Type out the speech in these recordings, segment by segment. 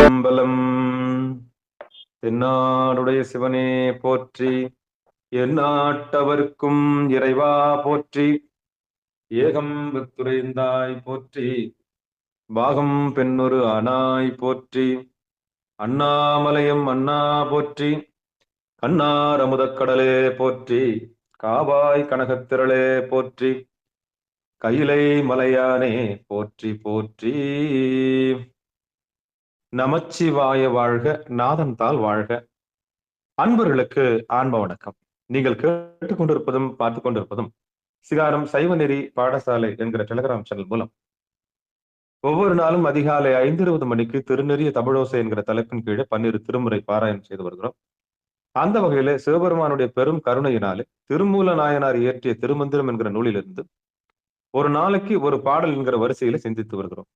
திருச்சிற்றம்பலம். தென்னாடுடைய சிவனே போற்றி, எந்நாட்டவர்க்கும் இறைவா போற்றி, ஏகம் வித்துறைந்தாய் போற்றி, பாகம் பெண்ணொரு ஆனாய் போற்றி, அண்ணாமலையம் அண்ணா போற்றி, கண்ணார் அமுதக்கடலே போற்றி, காவாய் கனகத்திரளே போற்றி, கையிலை மலையானே போற்றி போற்றி. நமச்சிவாய வாழ்க, நாதன் தாள் வாழ்க. அன்பர்களுக்கு ஆன்ம வணக்கம். நீங்கள் கேட்டுக்கொண்டிருப்பதும் பார்த்துக் கொண்டிருப்பதும் சிகாரம் சைவநெறி பாடசாலை என்கிற டெலிகிராம் சேனல் மூலம் ஒவ்வொரு நாளும் அதிகாலை 5:20 மணிக்கு திருநெறிய தமிழோசை என்கிற தலைப்பின் கீழே 12 திருமுறை பாராயணம் செய்து வருகிறோம். அந்த வகையில சிவபெருமானுடைய பெரும் கருணையினாலே திருமூல நாயனார் இயற்றிய திருமந்திரம் என்கிற நூலிலிருந்து ஒரு நாளைக்கு ஒரு பாடல் என்கிற வரிசையில சிந்தித்து வருகிறோம்.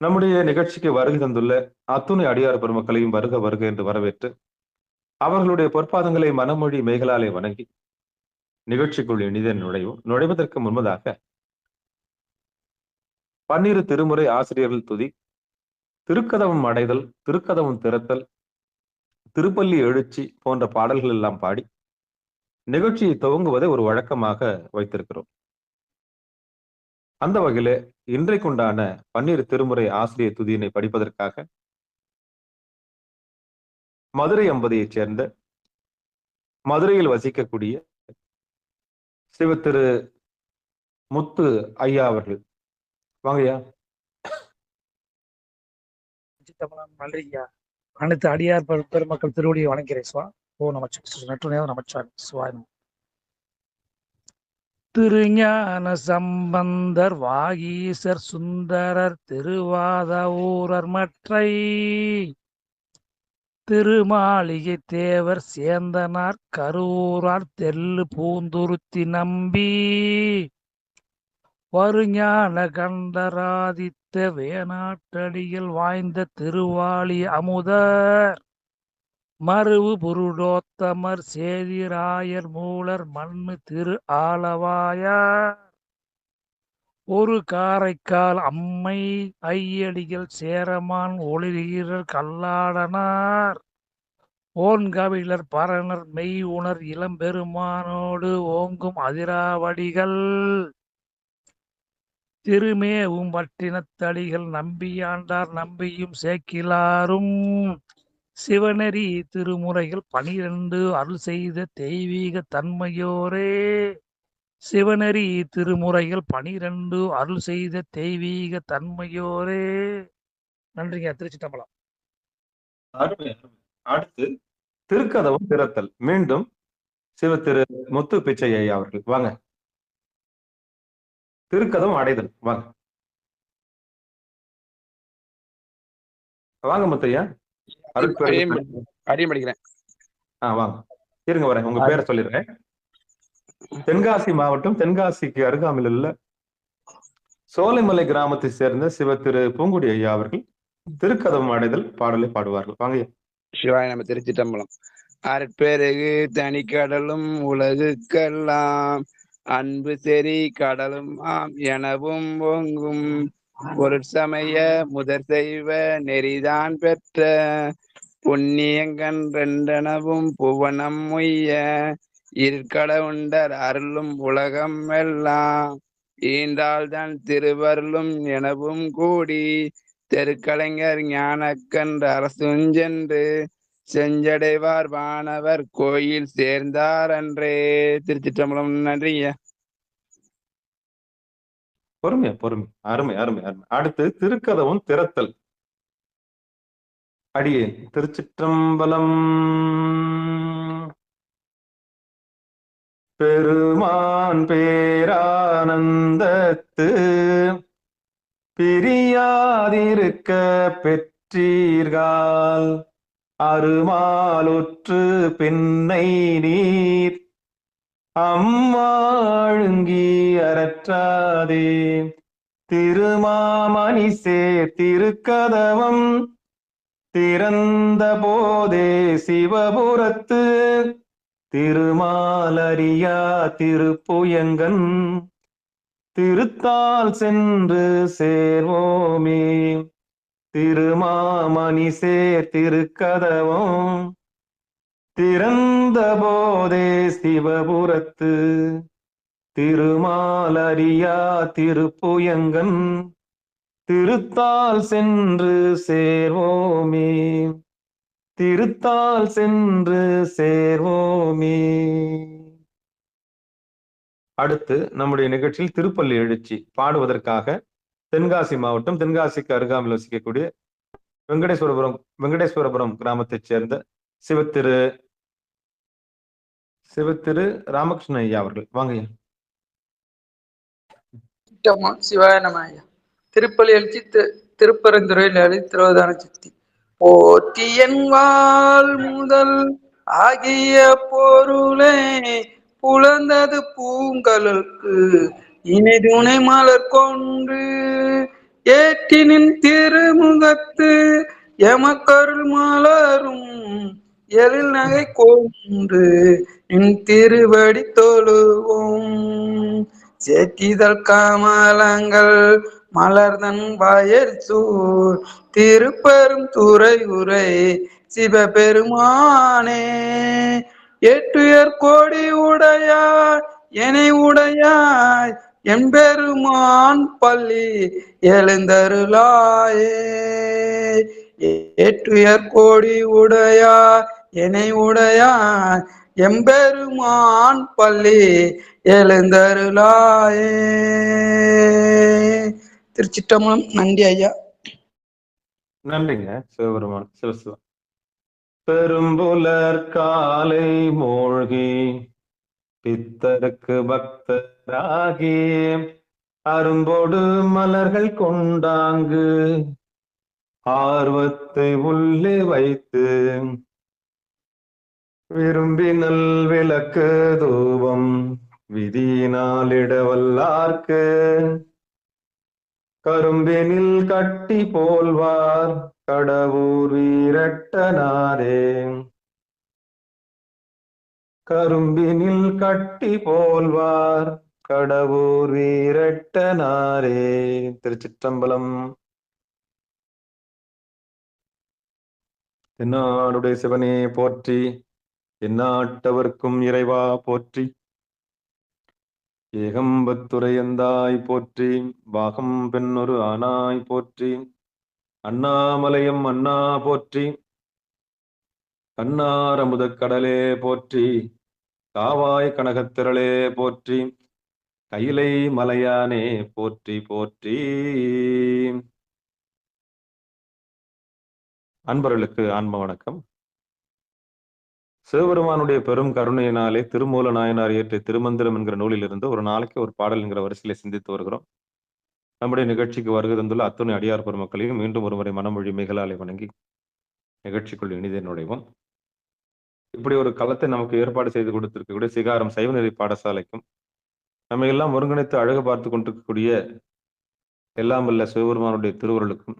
நம்முடைய நிகழ்ச்சிக்கு வருகை தந்துள்ள அத்துணை அடியார் பெருமக்களையும் வருக வருக என்று வரவேற்று அவர்களுடைய பொற்பாதங்களை மனமொழி மெய்களாலே வணங்கி நிகழ்ச்சிக்குள் இனிதே நுழைவதற்கு முன்பதாக 12 திருமுறை ஆசிரியர்கள் துதி, திருக்கதவம் அடைதல், திருக்கதவம் திறத்தல், திருப்பள்ளி எழுச்சி போன்ற பாடல்கள் எல்லாம் பாடி நிகழ்ச்சியை துவங்குவதை ஒரு வழக்கமாக வைத்திருக்கிறோம். அந்த வகையில இன்றைக்குண்டான 12 திருமுறை ஆசிரியர் துதியினை படிப்பதற்காக மதுரை அம்பதியைச் சேர்ந்த மதுரையில் வசிக்கக்கூடிய சிவ திரு முத்து ஐயா அவர்கள். வாங்கய்யா. நன்றி ஐயா. அனைத்து அடியார் பெருமக்கள் திருவடியை வணங்கிறேன் சுவா. ஓ நமச்சிவாய சுவாயம். திருஞான சம்பந்தர் வாகீசர் சுந்தரர் திருவாத ஊரர் மற்றை திருமாளிகை தேவர் சேந்தனார் கரூரார் தெல்லு பூந்துருத்தி நம்பி வருஞான கண்டராதித்த வேணாட்டடியில் வாய்ந்த திருவாளி அமுதர் மருவு புருடோத்தமர் சேதிராயர் மூலர் மண்ணு திரு ஆலவாயார் ஒரு காரைக்கால் அம்மை ஐயடிகள் சேரமான் ஒளிரீரர் கல்லாடனார் ஓன்கவிழர் பரணர் மெய் உணர் இளம்பெருமானோடு ஓங்கும் அதிராவடிகள் திருமேவும் பட்டினத்தடிகள் நம்பியாண்டார் நம்பியும் சேக்கிலாரும் சிவநெறி திருமுறைகள் 12 அருள் செய்த தெய்வீக தன்மையோரே. சிவநெறி திருமுறைகள் 12 அருள் செய்த தெய்வீக தன்மையோரே. நன்றிங்க. திருச்சிற்றம்பலம். அடுத்து திருக்கதவம் திறத்தல். மீண்டும் சிவ திரு முத்து பிச்சை ஐயா அவர்கள். வாங்க. திருக்கதவம் அடைதல். வாங்க வாங்க முத்தையா. படிக்கிறேன். வாங்க. இருங்க வரேன். உங்க பேரை சொல்லிடுறேன். தென்காசி மாவட்டம், தென்காசிக்கு அருகாமையில் உள்ள சோலைமலை கிராமத்தை சேர்ந்த சிவ திரு பூங்குடி ஐயா அவர்கள் திருக்கதவம் அடைதல் பாடலை பாடுவார்கள். வாங்க. சிவாய நம்ம திருச்சிற்றம்பலம். அற்பெருகு தனி கடலும் உலகுக்கெல்லாம் அன்பு தெரி கடலும் ஆம் எனவும் ஓங்கும் பொருட்சமய முதற் செய்வ நெறிதான் பெற்ற புண்ணியங்கன் ரெண்டனவும் புவனம் உய்ய இருக்கட உண்டர் அருளும் உலகம் எல்லாம் ஈந்தால்தான் திருவருளும் எனவும் கூடி தெருக்கலைஞர் ஞானக்கன்று அரசுஞ்சென்று செஞ்சடைவார் வானவர் கோயில் சேர்ந்தார் அன்றே. திருச்சிற்றம்பலம். நன்றிங்க. பொறுமை. அருமை அருமை அருமை. அடுத்து திருக்கதவும் திறத்தல். அடியே திருச்சிற்றம்பலம். பெருமான் பேரானந்தத்து பிரியாதிருக்க பெற்றீர்கள் அருமாலுற்று பின்னை நீர் அம்மாழுங்கி அரற்றாதே திருமாமணி சேர் திருக்கதவம் திறந்த போதே சிவபுரத்து திருமாலரியா திருப்புயங்கன் திருத்தால் சென்று சேர்வோமே. திருமாமணி சேர் திருக்கதவம் திறந்த போதே சிவபுரத்து திருமாலரியா திருப்புயங்கன் திருத்தால் சென்று சேர்வோமே, திருத்தால் சென்று சேர்வோமே. அடுத்து நம்முடைய நிகழ்ச்சியில் திருப்பள்ளி எழுச்சி பாடுவதற்காக தென்காசி மாவட்டம், தென்காசிக்கு அருகாமையில் வசிக்கக்கூடிய வெங்கடேஸ்வரபுரம் கிராமத்தைச் சேர்ந்த சிவத்திரு ராமகிருஷ்ண ஐயா அவர்கள். வாங்க. சிவாய நம ஐயா. திருப்பள்ளி எழுச்சி திருப்பரந்துரையில் திருவதான சித்தி. போற்றியன்வாள் முதல் ஆகிய பொருளே புலந்தது பூங்கலுக்கு இணை துணை மலர் கொண்டு ஏற்றினின் திருமுகத்து எமக்கருள் மலரும் எழில் நகை கொண்டு நின் திருவடி தொழுவோம். சேற்றிதழ் கமலங்கள் மலர்தன் வயல் சூழ் திருப்பெரும் துறை உரை சிவபெருமானே. ஏற்றுயர் கோடி உடையாய் எனை உடையாய் எம்பெருமான் பள்ளி எழுந்தருளாயே. ஏற்றுயர் கோடி உடையாய் எனை உடையாய் எம்பெருமான் பள்ளி எழுந்தருளாயே. திருச்சிற்றம்பலம். நன்றி ஐயா. நன்றிங்க சிவபெருமான். சிவசிவா. பெரும்புலர் காலை மூழ்கி பித்தருக்கு பக்தராகி அரும்போடு மலர்கள் கொண்டாங்கு ஆர்வத்தை உள்ளே வைத்து விரும்பினல் விளக்கு தூபம் விதியினாலிடவல்லார்க்கு கரும்பினில் கட்டி போல்வார் கடவுர் வீரட்டனாரே. கரும்பினில் கட்டி போல்வார் கடவுர் வீரட்டனாரே. திருச்சிற்றம்பலம். தென்னாடுடைய சிவனே போற்றி, எந்நாட்டவர்க்கும் இறைவா போற்றி, ஏகம்பத்துரையந்தாய் போற்றி, பாகம் பெண்ணொரு ஆனாய் போற்றி, அண்ணாமலையம் அண்ணா போற்றி, கண்ணார் அமுதக் கடலே போற்றி, காவாய் கனகத்திரளே போற்றி, கையிலை மலையானே போற்றி போற்றி. அன்பர்களுக்கு ஆன்ம வணக்கம். சிவபெருமானுடைய பெரும் கருணையினாலே திருமூல நாயனார் இயற்றிய திருமந்திரம் என்கிற நூலிலிருந்து ஒரு நாளைக்கு ஒரு பாடல் என்கிற வரிசையில சிந்தித்து வருகிறோம். நம்முடைய நிகழ்ச்சிக்கு வருகை தந்துள்ள அத்துணை அடியார் பெருமக்களையும் மீண்டும் ஒருமுறை மனமொழி மிகளாலே வணங்கி நிகழ்ச்சிக்குள் இனிதே நுழைவோம். இப்படி ஒரு களத்தை நமக்கு ஏற்பாடு செய்து கொடுத்திருக்கக்கூடிய சிகாரம் சைவநெறி பாடசாலைக்கும் நம்ம எல்லாம் ஒருங்கிணைத்து அழகு பார்த்து கொண்டிருக்கக்கூடிய எல்லாம் வல்ல சிவபெருமானுடைய திருவருளுக்கும்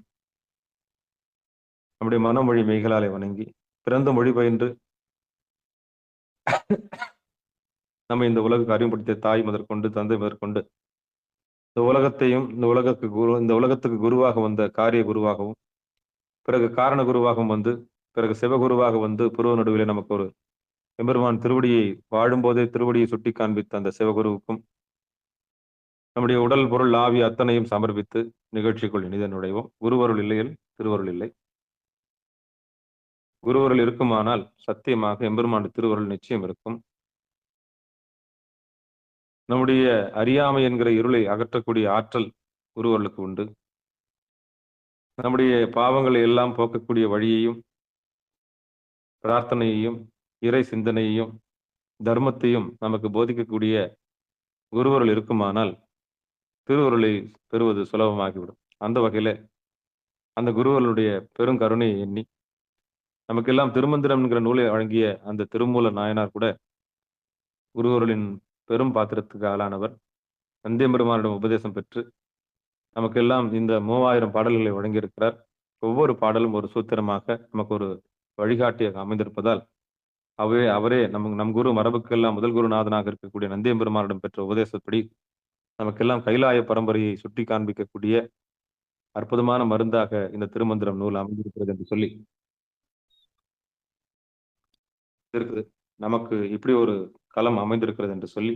நம்முடைய மனமொழி மெய்களாலே வணங்கி பிறந்த மொழி பயின்று நம்ம இந்த உலகுக்கு அறிமுகப்படுத்திய தாய் முதற்கொண்டு தந்தை முதற்கொண்டு இந்த உலகத்தையும் இந்த உலகத்துக்கு குருவாக வந்த காரிய குருவாகவும் பிறகு காரண குருவாகவும் வந்து பிறகு சிவகுருவாக வந்து புருவ நடுவிலே நமக்கு ஒரு எம்பெருமான் திருவடியை வாழும்போதே திருவடியை சுட்டி காண்பித்த அந்த சிவகுருவுக்கும் நம்முடைய உடல் பொருள் ஆவி அத்தனையும் சமர்ப்பித்து நிகழ்ச்சிக்குள் இனித நுழைவோம். குருவருள் இல்லையில் திருவருள் இல்லை. குருவருள் இருக்குமானால் சத்தியமாக எம்பெருமான் திருவருள் நிச்சயம் இருக்கும். நம்முடைய அறியாமை என்கிற இருளை அகற்றக்கூடிய ஆற்றல் குருவருளுக்கு உண்டு. நம்முடைய பாவங்களை எல்லாம் போக்கக்கூடிய வழியையும் பிரார்த்தனையையும் இறை சிந்தனையையும் தர்மத்தையும் நமக்கு போதிக்கக்கூடிய குருவருள் இருக்குமானால் திருவருளை பெறுவது சுலபமாகிவிடும். அந்த வகையில அந்த குருவருளுடைய பெருங்கருணையை எண்ணி நமக்கெல்லாம் திருமந்திரம் என்கிற நூலை வழங்கிய அந்த திருமூல நாயனார் கூட குருவருளின் பெரும் பாத்திரத்துக்கு ஆளானவர். நந்தியம்பெருமானிடம் உபதேசம் பெற்று நமக்கெல்லாம் இந்த 3000 பாடல்களை வழங்கியிருக்கிறார். ஒவ்வொரு பாடலும் ஒரு சூத்திரமாக நமக்கு ஒரு வழிகாட்டியாக அமைந்திருப்பதால் அவரே நம் குரு மரபுக்கெல்லாம் முதல் குருநாதனாக இருக்கக்கூடிய நந்தியம்பெருமானிடம் பெற்ற உபதேசப்படி நமக்கெல்லாம் கைலாய பரம்பரையை சுட்டி காண்பிக்கக்கூடிய அற்புதமான மருந்தாக இந்த திருமந்திரம் நூல் அமைந்திருக்கிறது என்று சொல்லி இருக்குது. நமக்கு இப்படி ஒரு களம் அமைந்திருக்கிறது என்று சொல்லி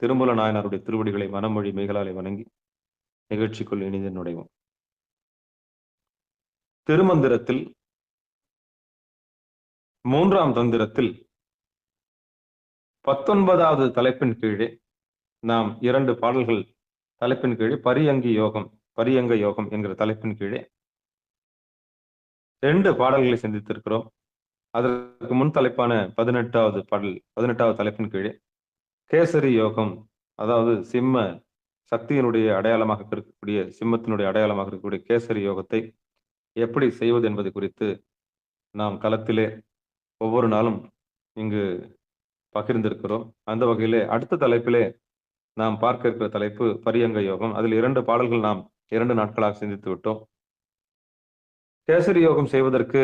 திருமூல நாயனாருடைய திருவடிகளை மனமொழி மெய்களாலே வணங்கி நிகழ்ச்சிக்குள் இணைந்து நுழைவோம். திருமந்திரத்தில் 3ஆம் தந்திரத்தில் 19வது தலைப்பின் கீழே நாம் 2 பாடல்கள் தலைப்பின் கீழே பரியங்க யோகம் என்கிற தலைப்பின் கீழே 2 பாடல்களை சிந்தித்திருக்கிறோம். அதற்கு முன் தலைப்பான 18வது தலைப்பின் கீழே கேசரி யோகம், அதாவது சிம்ம சக்தியினுடைய அடையாளமாக இருக்கக்கூடிய சிம்மத்தினுடைய அடையாளமாக இருக்கக்கூடிய கேசரி யோகத்தை எப்படி செய்வது என்பது குறித்து நாம் களத்திலே ஒவ்வொரு நாளும் இங்கு பகிர்ந்திருக்கிறோம். அந்த வகையிலே அடுத்த தலைப்பிலே நாம் பார்க்க இருக்கிற தலைப்பு பரியங்க யோகம். அதில் 2 பாடல்கள் நாம் 2 நாட்களாக சிந்தித்து விட்டோம். கேசரி யோகம் செய்வதற்கு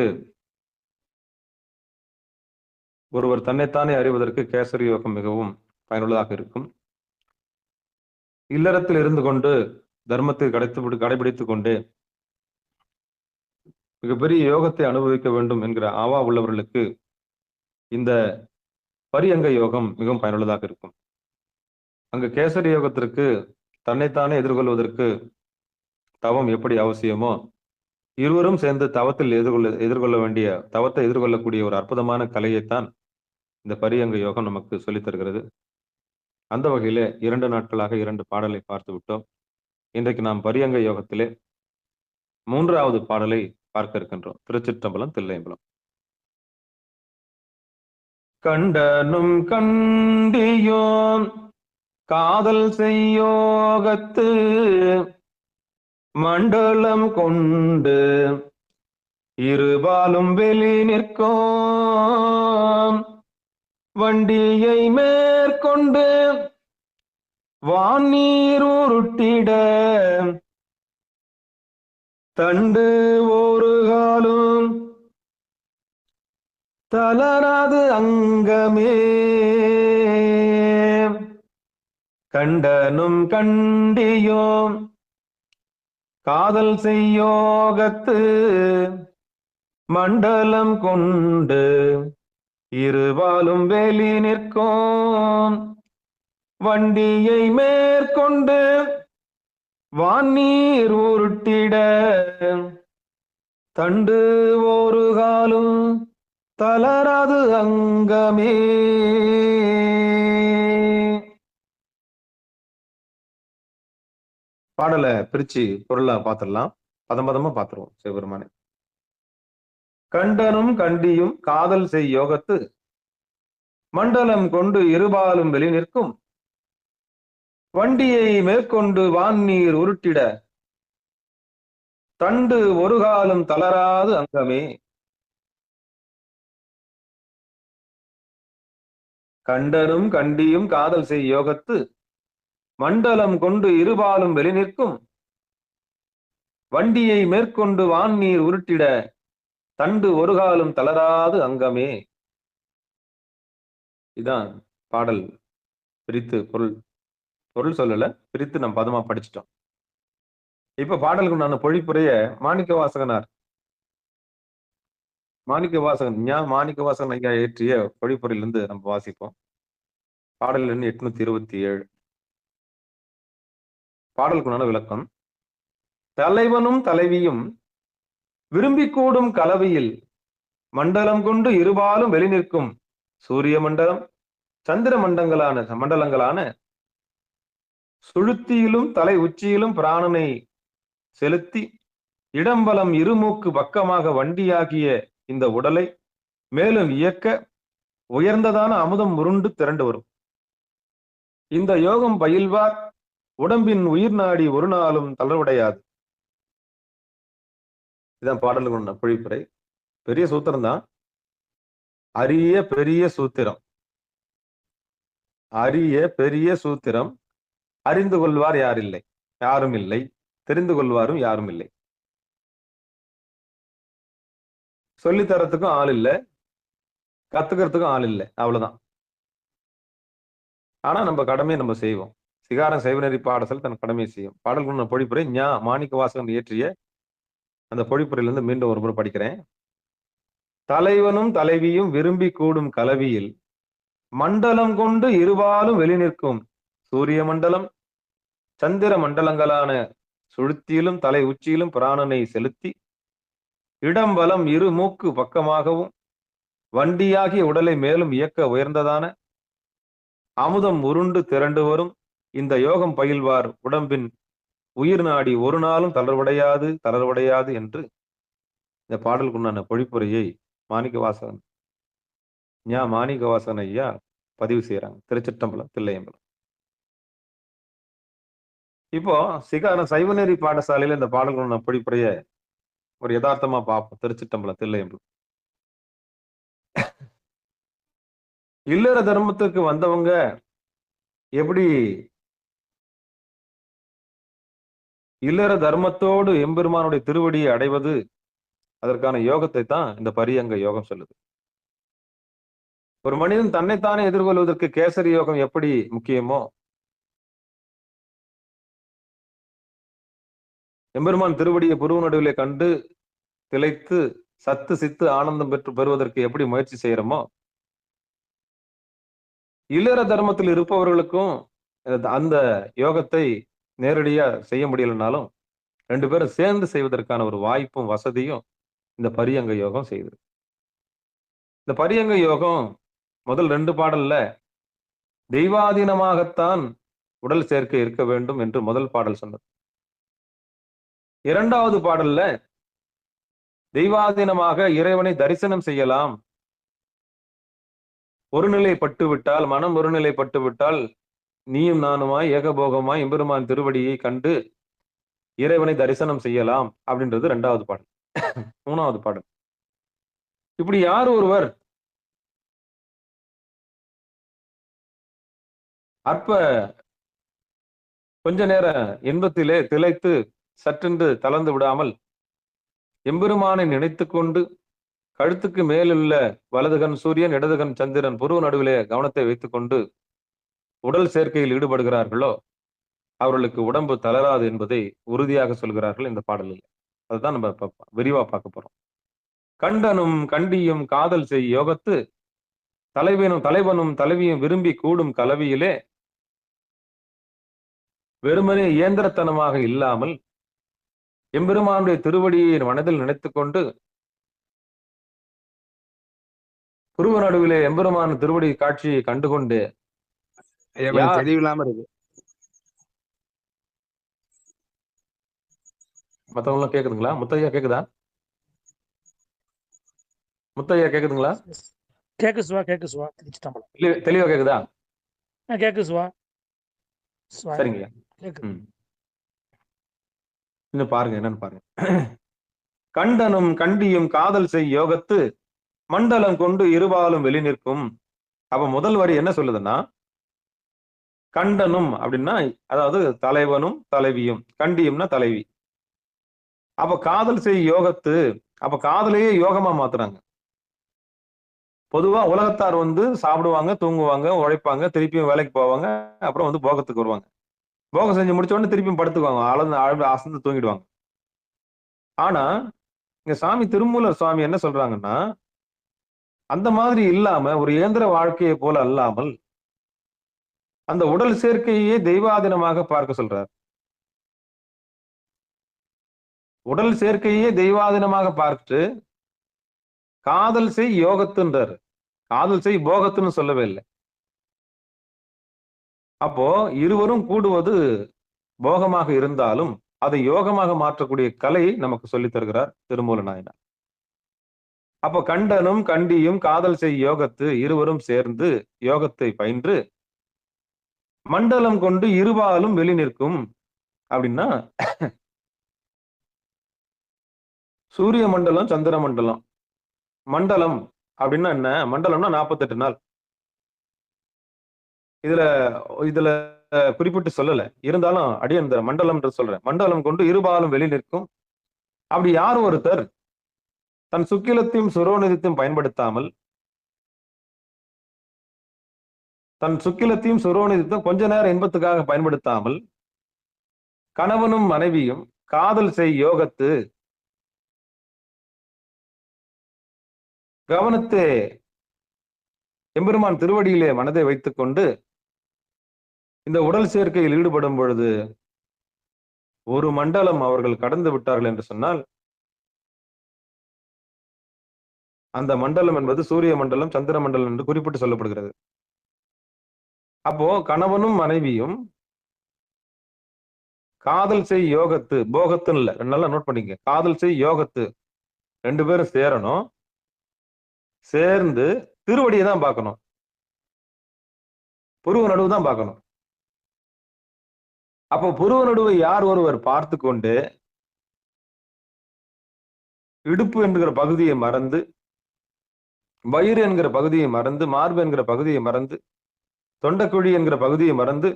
ஒருவர் தன்னைத்தானே அறிவதற்கு கேசரி யோகம் மிகவும் பயனுள்ளதாக இருக்கும். இல்லறத்தில் இருந்து கொண்டு தர்மத்தை கடைபிடித்துக் கொண்டு மிகப்பெரிய யோகத்தை அனுபவிக்க வேண்டும் என்கிற ஆவா உள்ளவர்களுக்கு இந்த பரியங்க யோகம் மிகவும் பயனுள்ளதாக இருக்கும். அங்கு கேசரி யோகத்திற்கு தன்னைத்தானே எதிர்கொள்வதற்கு தவம் எப்படி அவசியமோ, இருவரும் சேர்ந்து தவத்தில் எதிர்கொள்ள வேண்டிய தவத்தை எதிர்கொள்ளக்கூடிய ஒரு அற்புதமான கலையைத்தான் இந்த பரியங்க யோகம் நமக்கு சொல்லித் தருகிறது. அந்த வகையிலே 2 நாட்களாக 2 பாடலை பார்த்து விட்டோம். இன்றைக்கு நாம் பரியங்க யோகத்திலே 3வது பாடலை பார்க்க இருக்கின்றோம். திருச்சிற்றம்பலம் தில்லையம்பலம். கண்டனும் கண்டியோம் காதல் செய்யோகத்து மண்டலம் கொண்டு இருபாலும் வெளி நிற்கும் வண்டியை மேற்கொண்டு வானீர் உருட்டிட தண்டு ஒரு காலும் தளராது அங்கமே. கண்டனும் கண்டியோம் காதல் செய்யோகத்து மண்டலம் கொண்டு இருபாலும் வெளி நிற்கும் வண்டியை மேற்கொண்டு வானீர் உருட்டிட தண்டு ஒரு காலும் தளராது அங்கமே. பாடலை பிரிச்சு பொருளா பார்த்துடலாம். பதமா பார்த்துருவோம். சிவபெருமானே, கண்டனும் கண்டியும் காதல் செய் யோகத்து மண்டலம் கொண்டு இருபாலும் வெளி நிற்கும் வண்டியை மேற்கொண்டு வான்நீர் உருட்டிட தண்டு ஒரு காலம் தளராது அங்கமே. கண்டனும் கண்டியும் காதல் செய் யோகத்து மண்டலம் கொண்டு இருபாலும் வெளி நிற்கும் வண்டியை மேற்கொண்டு வான்நீர் உருட்டிட தண்டு ஒரு காலம் தளராது அங்கமே. இதான் பாடல். பிரித்து பொருள் சொல்லல, பிரித்து நம்ம பதமா படிச்சிட்டோம். இப்ப பாடலுக்கு நான் பொழிப்புரைய மாணிக்க வாசகன் ஐயா ஏற்றிய பொழிப்புரையிலிருந்து நம்ம வாசிப்போம். பாடல் எண் 827. பாடலுக்குண்டான விளக்கம்: தலைவனும் தலைவியும் விரும்பி கூடும் கலவையில் மண்டலம் கொண்டு இருபாலும் வெளி நிற்கும் சூரிய மண்டலம் சந்திர மண்டலங்களான சுழுத்தியிலும் தலை உச்சியிலும் பிராணனை செலுத்தி இடம்பலம் இருமூக்கு பக்கமாக வண்டியாகிய இந்த உடலை மேலும் இயக்க உயர்ந்ததான அமுதம் உருண்டு திரண்டு வரும். இந்த யோகம் பயில்வார் உடம்பின் உயிர் நாடி ஒரு நாளும் தளர்வடையாது. இதான் பாடலுக்கு உள்ள பொழிப்புரை. பெரிய சூத்திரம் தான். அரிய பெரிய சூத்திரம். அறிந்து கொள்வார் யாரும் இல்லை, தெரிந்து கொள்வாரும் யாரும் இல்லை. சொல்லித்தரத்துக்கும் ஆள் இல்லை, கத்துக்கிறதுக்கும் ஆள் இல்லை. அவ்வளவுதான். ஆனா நம்ம கடமையை நம்ம செய்வோம். சிகாரம் சைவநெறி பாடசல் தன் கடமையை செய்யும். பாடல் பொழிப்புரை மாணிக்க வாசகன் இயற்றிய அந்த பொழிப்புரையிலிருந்து மீண்டும் ஒரு முறை படிக்கிறேன். தலைவனும் தலைவியும் விரும்பி கூடும் கலவியில் மண்டலம் கொண்டு இருபாலும் வெளி நிற்கும் சூரிய மண்டலம் சந்திர மண்டலங்களான சுழுத்தியிலும் தலை உச்சியிலும் பிராணனை செலுத்தி இடம் வலம் இரு மூக்கு பக்கமாகவும் வண்டியாகிய உடலை மேலும் இயக்க உயர்ந்ததான அமுதம் உருண்டு திரண்டு வரும் இந்த யோகம் பயில்வார் உடம்பின் உயிர் நாடி ஒரு நாளும் தளர்வடையாது என்று இந்த பாடலுக்குண்டான பொழிப்புரையை மாணிக்கவாசகன் மாணிக்கவாசகன் ஐயா பதிவு செய்யறாங்க. திருச்சிற்றம்பலம், தில்லையம்பலம். இப்போ சிகாரம் சைவநெறி பாடசாலையில இந்த பாடல்களுடைய பொழிப்புரைய ஒரு யதார்த்தமா பார்ப்போம். திருச்சிற்றம்பலம், தில்லையம்பலம். இல்லற தர்மத்துக்கு வந்தவங்க எப்படி இல்லற தர்மத்தோடு எம்பெருமானுடைய திருவடியை அடைவது, அதற்கான யோகத்தை தான் இந்த பரியங்க யோகம் சொல்லுது. ஒரு மனிதன் தன்னைத்தானே எதிர்கொள்வதற்கு கேசரி யோகம் எப்படி முக்கியமோ, எம்பெருமான் திருவடியை புருவ நடுவிலே கண்டு திளைத்து சத்து சித்து ஆனந்தம் பெறுவதற்கு எப்படி முயற்சி செய்யறோமோ, இல்லற தர்மத்தில் இருப்பவர்களுக்கும் அந்த யோகத்தை நேரடியா செய்ய முடியலனாலும் 2 பேரும் சேர்ந்து செய்வதற்கான ஒரு வாய்ப்பும் வசதியும் இந்த பரியங்க யோகம் செய்யுது. இந்த பரியங்க யோகம் முதல் 2 பாடல்ல தெய்வாதீனமாகத்தான் உடல் சேர்க்கை இருக்க வேண்டும் என்று முதல் பாடல் சொன்னது. 2வது பாடல்ல தெய்வாதீனமாக இறைவனை தரிசனம் செய்யலாம், ஒருநிலைப்பட்டு விட்டால், மனம் ஒருநிலைப்பட்டு விட்டால் நீயும் நானுமாய் ஏகபோகமாய் எம்பெருமான் திருவடியை கண்டு இறைவனை தரிசனம் செய்யலாம் அப்படின்றது 2வது பாடல். 3வது பாடல் இப்படி யார் ஒருவர் அற்ப கொஞ்ச நேர இன்பத்திலே திளைத்து சற்றென்று தளர்ந்து விடாமல் எம்பெருமானை நினைத்து கொண்டு கழுத்துக்கு மேலுள்ள வலதுகன் சூரியன் இடதுகன் சந்திரன் புருவ நடுவிலே கவனத்தை வைத்துக் கொண்டு உடல் சேர்க்கையில் ஈடுபடுகிறார்களோ அவர்களுக்கு உடம்பு தளராது என்பதை உறுதியாக சொல்கிறார்கள் இந்த பாடலில். அதுதான் நம்ம விரிவா பார்க்க போறோம். கண்டனும் கண்டியும் காதல் செய் யோகத்து தலைவனும் தலைவியும் விரும்பி கூடும் கலவியிலே வெறுமனே இயந்திரத்தனமாக இல்லாமல் எம்பெருமானுடைய திருவடியை மனதில் நினைத்துக் கொண்டு புருவ நடுவிலே எம்பெருமான் திருவடி காட்சியை கண்டுகொண்டு தெளிவில்லாம இருக்கு. மத்தவங்க எல்லாம் கேக்குதுங்களா? முத்தையா கேக்குதா? முத்தையா கேக்குதுங்களா? கேக்குசுவா திருச்சிட்டம்பலம் தெளிவா கேக்குதா? கேக்குசுவா. சரிங்க. இன்னும் பாருங்க, என்னன்னு பாருங்க. கண்டனும் கண்டியும் காதல் செய் யோகத்து மண்டலம் கொண்டு இருபாலும் வெளி நிற்கும். அப்ப முதல் வரி என்ன சொல்லுதுன்னா, கண்டனும் அப்படின்னா அதாவது தலைவனும் தலைவியும், கண்டியும்னா தலைவி. அப்ப காதல் செய் யோகத்து, அப்ப காதலையே யோகமா மாத்துறாங்க. பொதுவா உலகத்தார் சாப்பிடுவாங்க, தூங்குவாங்க, உழைப்பாங்க, திருப்பியும் வேலைக்கு போவாங்க, அப்புறம் போகத்துக்கு வருவாங்க. போகம் செஞ்சு முடிச்ச உடனே திருப்பியும் படுத்துக்குவாங்க, அசந்து தூங்கிடுவாங்க. ஆனா இங்க சாமி திருமூலர் சுவாமி என்ன சொல்றாங்கன்னா, அந்த மாதிரி இல்லாம ஒரு இயந்திர வாழ்க்கையை போல அல்லாமல் அந்த உடல் சேர்க்கையே தெய்வாதீனமாக பார்க்க சொல்றார். உடல் சேர்க்கையே தெய்வாதீனமாக பார்த்து காதல் செய் யோகத்துன்றார். காதல் செய் போகத்துன்னு சொல்லவே இல்லை. அப்போ இருவரும் கூடுவது போகமாக இருந்தாலும் அதை யோகமாக மாற்றக்கூடிய கலை நமக்கு சொல்லித் தருகிறார் திருமூல நாயனார். அப்போ கண்டனும் கண்டியும் காதல் செய் யோகத்து இருவரும் சேர்ந்து யோகத்தை பயின்று மண்டலம் கொண்டு இருபாலும் வெளி நிற்கும். அப்படின்னா சூரிய மண்டலம், சந்திர மண்டலம். மண்டலம் அப்படின்னா என்ன? மண்டலம்னா 48 நாள். இதுல குறிப்பிட்டு சொல்லல, இருந்தாலும் அடியன் இந்த மண்டலம் என்று சொல்றேன். மண்டலம் கொண்டு இருபாலும் வெளி நிற்கும். அப்படி யார் ஒருத்தர் தன் சுக்கிலத்தையும் சுரோநிதித்தையும் பயன்படுத்தாமல், தன் சுக்கிலத்தையும் சுரோநிதித்தையும் கொஞ்ச நேரம் இன்பத்துக்காக பயன்படுத்தாமல் கணவனும் மனைவியும் காதல் செய் யோகத்து கவனத்தை எம்பெருமான் திருவடியிலே மனதை வைத்துக் கொண்டு இந்த உடல் சேர்க்கையில் ஈடுபடும் பொழுது ஒரு மண்டலம் அவர்கள் கடந்து விட்டார்கள் என்று சொன்னால் அந்த மண்டலம் என்பது சூரிய மண்டலம், சந்திர மண்டலம் என்று குறிப்பிட்டு சொல்லப்படுகிறது. அப்போ கணவனும் மனைவியும் காதல் செய் யோகத்து, போகத்துன்னு இல்ல, நல்லா நோட் பண்ணிக்க, காதல் செய் யோகத்து ரெண்டு பேரும் சேரணும். சேர்ந்து திருவடியை தான் பார்க்கணும், புருவ நடுவு தான் பார்க்கணும். அப்போ புருவ நடுவை யார் ஒருவர் பார்த்து கொண்டு இடுப்பு என்கிற பகுதியை மறந்து, வயிறு என்கிற பகுதியை மறந்து, மார்பு என்கிற பகுதியை மறந்து, தொண்டைக்குழி என்கிற பகுதியை மறந்து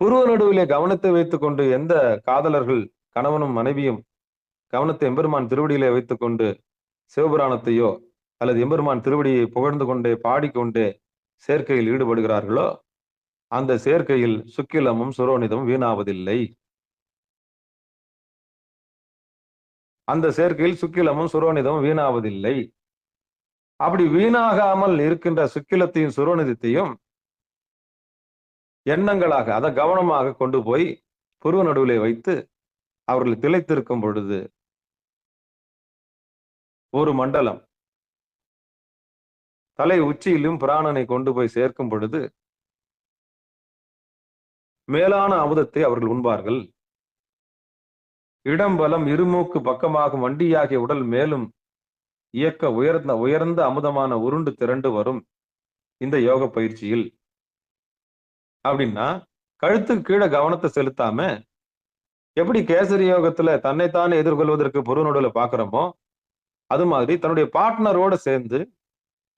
புருவ நடுவிலே கவனத்தை வைத்துக் கொண்டு எந்த காதலர்கள் கணவனும் மனைவியும் கவனத்தை எம்பெருமான் திருவடியிலே வைத்துக் கொண்டு சிவபுராணத்தையோ அல்லது எம்பெருமான் திருவடியை புகழ்ந்து கொண்டே பாடிக்கொண்டே சேர்க்கையில் ஈடுபடுகிறார்களோ அந்த சேர்க்கையில் சுக்கிலமும் சுரோனிதமும் வீணாவதில்லை. அந்த சேர்க்கையில் சுக்கிலமும் சுரோனிதமும் வீணாவதில்லை. அப்படி வீணாகாமல் இருக்கின்ற சுக்கிலத்தையும் சுரோனிதத்தையும் எண்ணங்களாக, அதை கவனமாக கொண்டு போய் புருவ நடுவிலே வைத்து அவர்கள் திளைத்திருக்கும் பொழுது ஒரு மண்டலம் தலை உச்சியிலும் பிராணனை கொண்டு போய் சேர்க்கும் பொழுது மேலான அமுதத்தை அவர்கள் உண்பார்கள். இடம்பலம் இருமூக்கு பக்கமாகும் வண்டியாகிய உடல் மேலும் இயக்க உயர்ந்த அமுதமான உருண்டு திரண்டு வரும் இந்த யோக பயிற்சியில். அப்படின்னா கழுத்துக்கு கீழே கவனத்தை செலுத்தாம எப்படி கேசரி யோகத்துல தன்னைத்தானே எதிர்கொள்வதற்கு புருவ நடுவுல பாக்குறோமோ அது மாதிரி தன்னுடைய பார்ட்னரோட சேர்ந்து,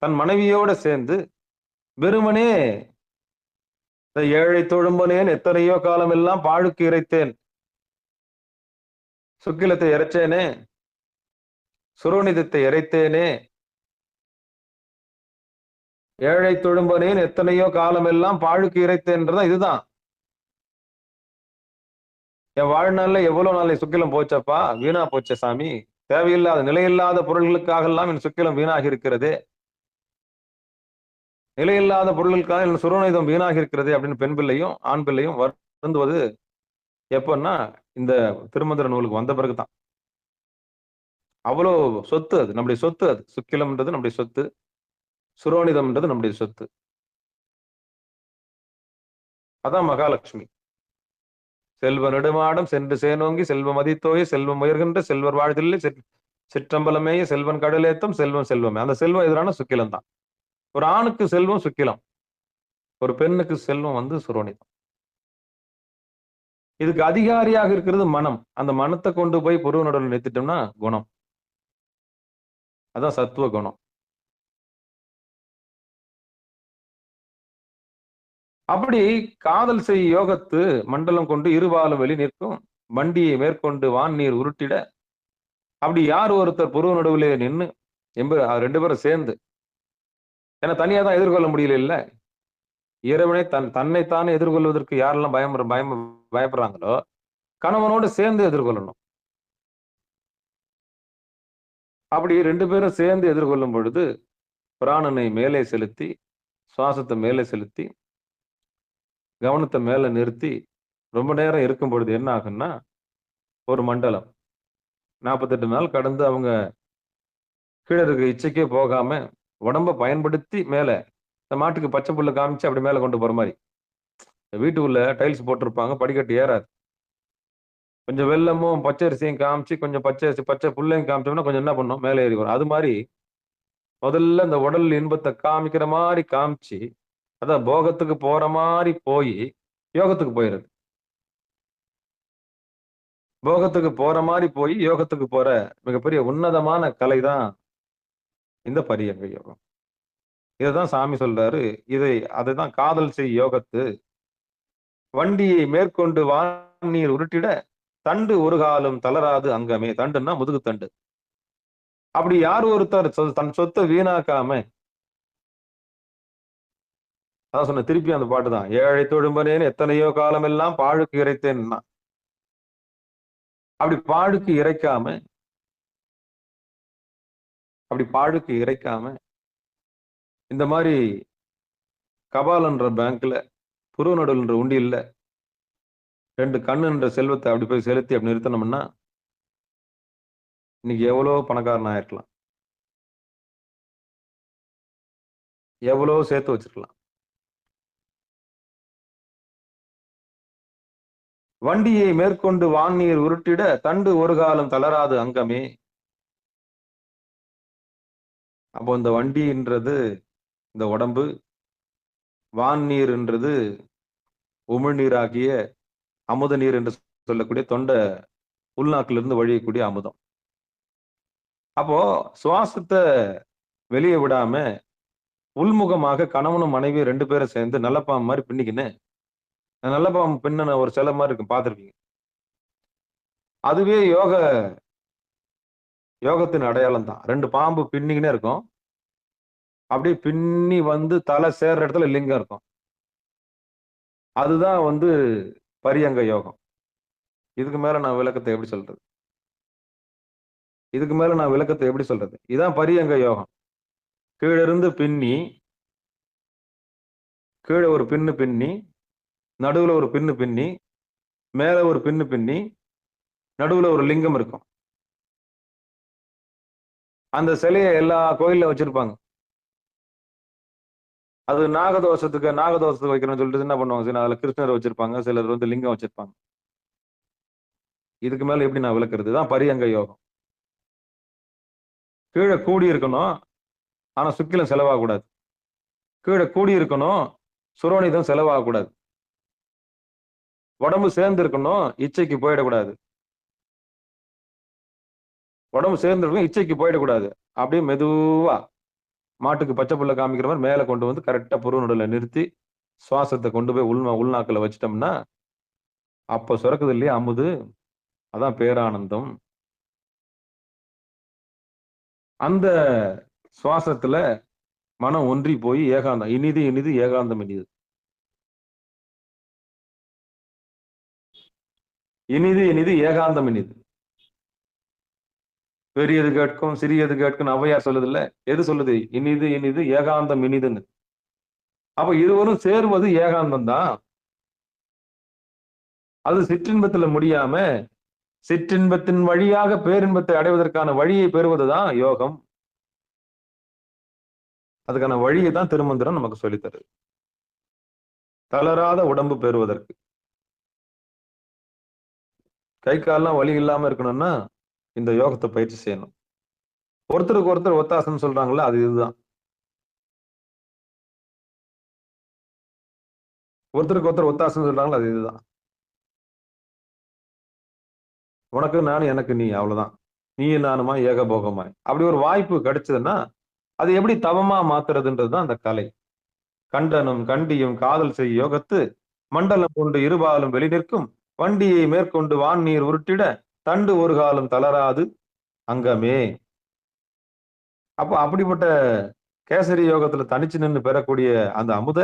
தன் மனைவியோட சேர்ந்து வெறுமனே ஏழை தொழும்பனேன் எத்தனையோ காலம் எல்லாம் பாழுக்கு இறைத்தேன், சுக்கிலத்தை இறைச்சேனே, சுரோனிதத்தை இறைத்தேனே, ஏழை தொழும்பனேன் எத்தனையோ காலம் எல்லாம் பாழுக்கு இறைத்தேன்றதான் இதுதான். என் வாழ்நாள்ல எவ்வளவு நாளை சுக்கிலம் போச்சப்பா, வீணா போச்ச சாமி, தேவையில்லாத நிலையில்லாத பொருள்களுக்காக எல்லாம் என் சுக்கிலம் வீணாகி இருக்கிறதே, நிலையில்லாத பொருள்களுக்காக என் சுரோனிதம் வீணாகி இருக்கிறதே அப்படின்னு பெண் பிள்ளையும் ஆண் பிள்ளையும் வருந்துவது எப்பன்னா இந்த திருமந்திர நூலுக்கு வந்த பிறகுதான். அவ்வளோ சொத்து அது, நம்முடைய சொத்து அது. சுக்கிலம்ன்றது நம்முடைய சொத்து, சுரோனிதம்ன்றது நம்முடைய சொத்து. அதான் மகாலட்சுமி. செல்வ நெடுமாடம் சென்று சேனோங்கி செல்வ மதித்தோய செல்வம் உயர்கின்ற செல்வர் வாழ்தில்லை சிற்றம்பலமேய செல்வன் கடலேத்தம் செல்வம் செல்வமே. அந்த செல்வம் எதிரான சுக்கிலம் தான். ஒரு ஆணுக்கு செல்வம் சுக்கிலம், ஒரு பெண்ணுக்கு செல்வம் சுரோனிதம். இதுக்கு அதிகாரியாக இருக்கிறது மனம். அந்த மனத்தை கொண்டு போய் புருவ நடுவில் நிறுத்திட்டோம்னா குணம், அதான் சத்துவ குணம். அப்படி காதல் செய் யோகத்து மண்டலம் கொண்டு இருபாலும் வெளி நிற்கும் வண்டியை மேற்கொண்டு வான் நீர் உருட்டிட, அப்படி யார் ஒருத்தர் புருவ நடுவிலே நின்று ரெண்டு பேரும் சேர்ந்து, ஏன்னா தனியா தான் எதிர்கொள்ள முடியல இல்ல, இறைவனை தன்னைத்தானே எதிர்கொள்வதற்கு யாரெல்லாம் பயப்படுறாங்களோ கணவனோடு சேர்ந்து எதிர்கொள்ளணும். அப்படி ரெண்டு பேரும் சேர்ந்து எதிர்கொள்ளும் பொழுது பிராணனை மேலே செலுத்தி, சுவாசத்தை மேலே செலுத்தி, கவனத்தை மேல நிறுத்தி ரொம்ப நேரம் இருக்கும் பொழுது என்ன ஆகுன்னா ஒரு மண்டலம் 48 நாள் கடந்து அவங்க கீழே இருக்க இச்சைக்கே போகாம உடம்ப பயன்படுத்தி மேல இந்த மாட்டுக்கு பச்சை புல்ல காமிச்சு அப்படி மேல கொண்டு போற மாதிரி. வீட்டுக்குள்ள டைல்ஸ் போட்டிருப்பாங்க, படிக்கட்டு ஏறாது. கொஞ்சம் வெள்ளமும் பச்சரிசியும் காமிச்சு, கொஞ்சம் பச்சை புல்லையும் காமிச்சோம்னா கொஞ்சம் என்ன பண்ணும், மேலே ஏறி வரும். அது மாதிரி முதல்ல இந்த உடல் இன்பத்தை காமிக்கிற மாதிரி காமிச்சு, அதான் போகத்துக்கு போற மாதிரி போய் யோகத்துக்கு போயிடுது. போகத்துக்கு போற மாதிரி போய் யோகத்துக்கு போற மிகப்பெரிய உன்னதமான கலை தான் இந்த பரியங்க யோகம். இதைதான் சாமி சொல்றாரு. அதுதான் காதல் செய் யோகத்து வண்டியை மேற்கொண்டு வான் உருட்டிட தண்டு ஒரு காலம் தளராது அங்கமே. தண்டுன்னா முதுகு தண்டு. அப்படி யார் ஒருத்தர் தன் சொத்தை வீணாக்காம, அதான் சொன்ன திருப்பி அந்த பாட்டு தான், ஏழை தொழும்பனேன்னு எத்தனையோ காலம் எல்லாம் பாழுக்கு இறைத்தேன்னா, அப்படி பாழுக்கு இறைக்காம அப்படி பாழுக்கு இறைக்காம இந்த மாதிரி கபாலன்ற பேங்க்ல புருவநடுன்ற உண்டியல்ல 2 கண்ணுன்ற செல்வத்தை அப்படி போய் செலுத்தி அப்படி நிறுத்தணும்னா இன்னைக்கு எவ்வளவு பணக்காரன் ஆயிருக்கலாம், எவ்வளவு சேர்த்து வச்சிருக்கலாம். வண்டியை மேற்கொண்டு வான்நீர் உருட்டிட தண்டு ஒரு காலம் தளராது அங்கமே. அப்போ இந்த வண்டின்றது இந்த உடம்பு, வான்நீர்ன்றது உமிழ்நீராகிய அமுத நீர் என்று சொல்லக்கூடிய தொண்டை உள்நாக்கிலிருந்து வழியக்கூடிய அமுதம். அப்போ சுவாசத்தை வெளியே விடாம உள்முகமாக கணவனும் மனைவி 2 பேரும் சேர்ந்து நல்ல பாம்பு மாதிரி பின்னிக்கின்னு, நல்ல பாம்பு பின்ன ஒரு சிலை மாதிரி இருக்கும், பார்த்திருப்பீங்க. அதுவே யோகத்தின் அடையாளம் தான். 2 பாம்பு பின்னிக்கினே இருக்கும். அப்படியே பின்னி வந்து தலை சேர்ற இடத்துல லிங்கம் இருக்கும். அதுதான் பரியங்க யோகம். இதுக்கு மேல நான் விளக்கத்தை எப்படி சொல்றது? இதான் பரியங்க யோகம். கீழ இருந்து பின்னி, கீழே ஒரு பின்னு பின்னி, நடுவுல ஒரு பின்னு பின்னி, மேல ஒரு பின்னு பின்னி, நடுவுல ஒரு லிங்கம் இருக்கும். அந்த சிலையை எல்லா கோயில்ல வச்சிருப்பாங்க. அது நாகதோஷத்துக்கு வைக்கிறோம்னு சொல்லிட்டு என்ன பண்ணுவாங்க, சரி அதுல கிருஷ்ணர் வச்சிருப்பாங்க, சிலர் லிங்கம் வச்சிருப்பாங்க. இதுக்கு மேல எப்படி நான் விளக்குறது? தான் பரியங்க யோகம். கீழே கூடி இருக்கணும், ஆனா சுக்கிலம் செலவாகக்கூடாது. கீழே கூடி இருக்கணும், சுரோனிதம் செலவாகக்கூடாது. உடம்பு சேர்ந்து இருக்கணும், இச்சைக்கு போயிடக்கூடாது. இச்சைக்கு போயிடக்கூடாது. அப்படியே மெதுவா மாட்டுக்கு பச்சை புல்ல காமிக்கிற மாதிரி மேல கொண்டு வந்து கரெக்டா புருவநடுல நிறுத்தி சுவாசத்தை கொண்டு போய் உள்நாக்கில் வச்சிட்டோம்னா அப்ப சுரக்குது இல்லையா அமுது, அதான் பேரானந்தம். அந்த சுவாசத்துல மனம் ஒன்றி போய் ஏகாந்தம், இனிது இனிது ஏகாந்தம் இனிது. இனிது இனிது ஏகாந்தம் இனிது. பெரியது கேட்கும் சிறியது கேட்கும் ஔவையார் சொல்லுது இல்ல, எது சொல்லுது? இனிது இனிது ஏகாந்தம் இனிதுன்னு. அப்ப இருவரும் சேருவது ஏகாந்தம் தான். அது சிற்றின்பத்துல முடியாம சிற்றின்பத்தின் வழியாக பேரின்பத்தை அடைவதற்கான வழியை பெறுவதுதான் யோகம். அதுக்கான வழியை தான் திருமந்திரம் நமக்கு சொல்லித்தருது. தளராத உடம்பு பெறுவதற்கு, கை கால்லாம் வலி இல்லாம இருக்கணும்னா இந்த யோகத்தை பயிற்சி செய்யணும். ஒருத்தருக்கு ஒருத்தர் ஒத்தாசம் சொல்றாங்கல்ல, அது இதுதான். ஒருத்தருக்கு ஒருத்தர் ஒத்தாசம் சொல்றாங்களா, அது இதுதான். உனக்கு நான், எனக்கு நீ, அவ்வளவுதான். நீ நானுமா ஏகபோகமாய். அப்படி ஒரு வாய்ப்பு கிடைச்சதுன்னா அது எப்படி தவமா மாத்துறதுன்றதுதான் அந்த கலை. கண்டனும் கண்டியும் காதல் செய் யோகத்து மண்டலம் கொண்டு இருபாலும் வெளி நிற்கும் வண்டியை மேற்கொண்டு வான்நீர் உருட்டிட தண்டு ஒரு காலம் தளராது அங்கமே. அப்போ அப்படிப்பட்ட கேசரி யோகத்துல தனிச்சு நின்று பெறக்கூடிய அந்த அமுத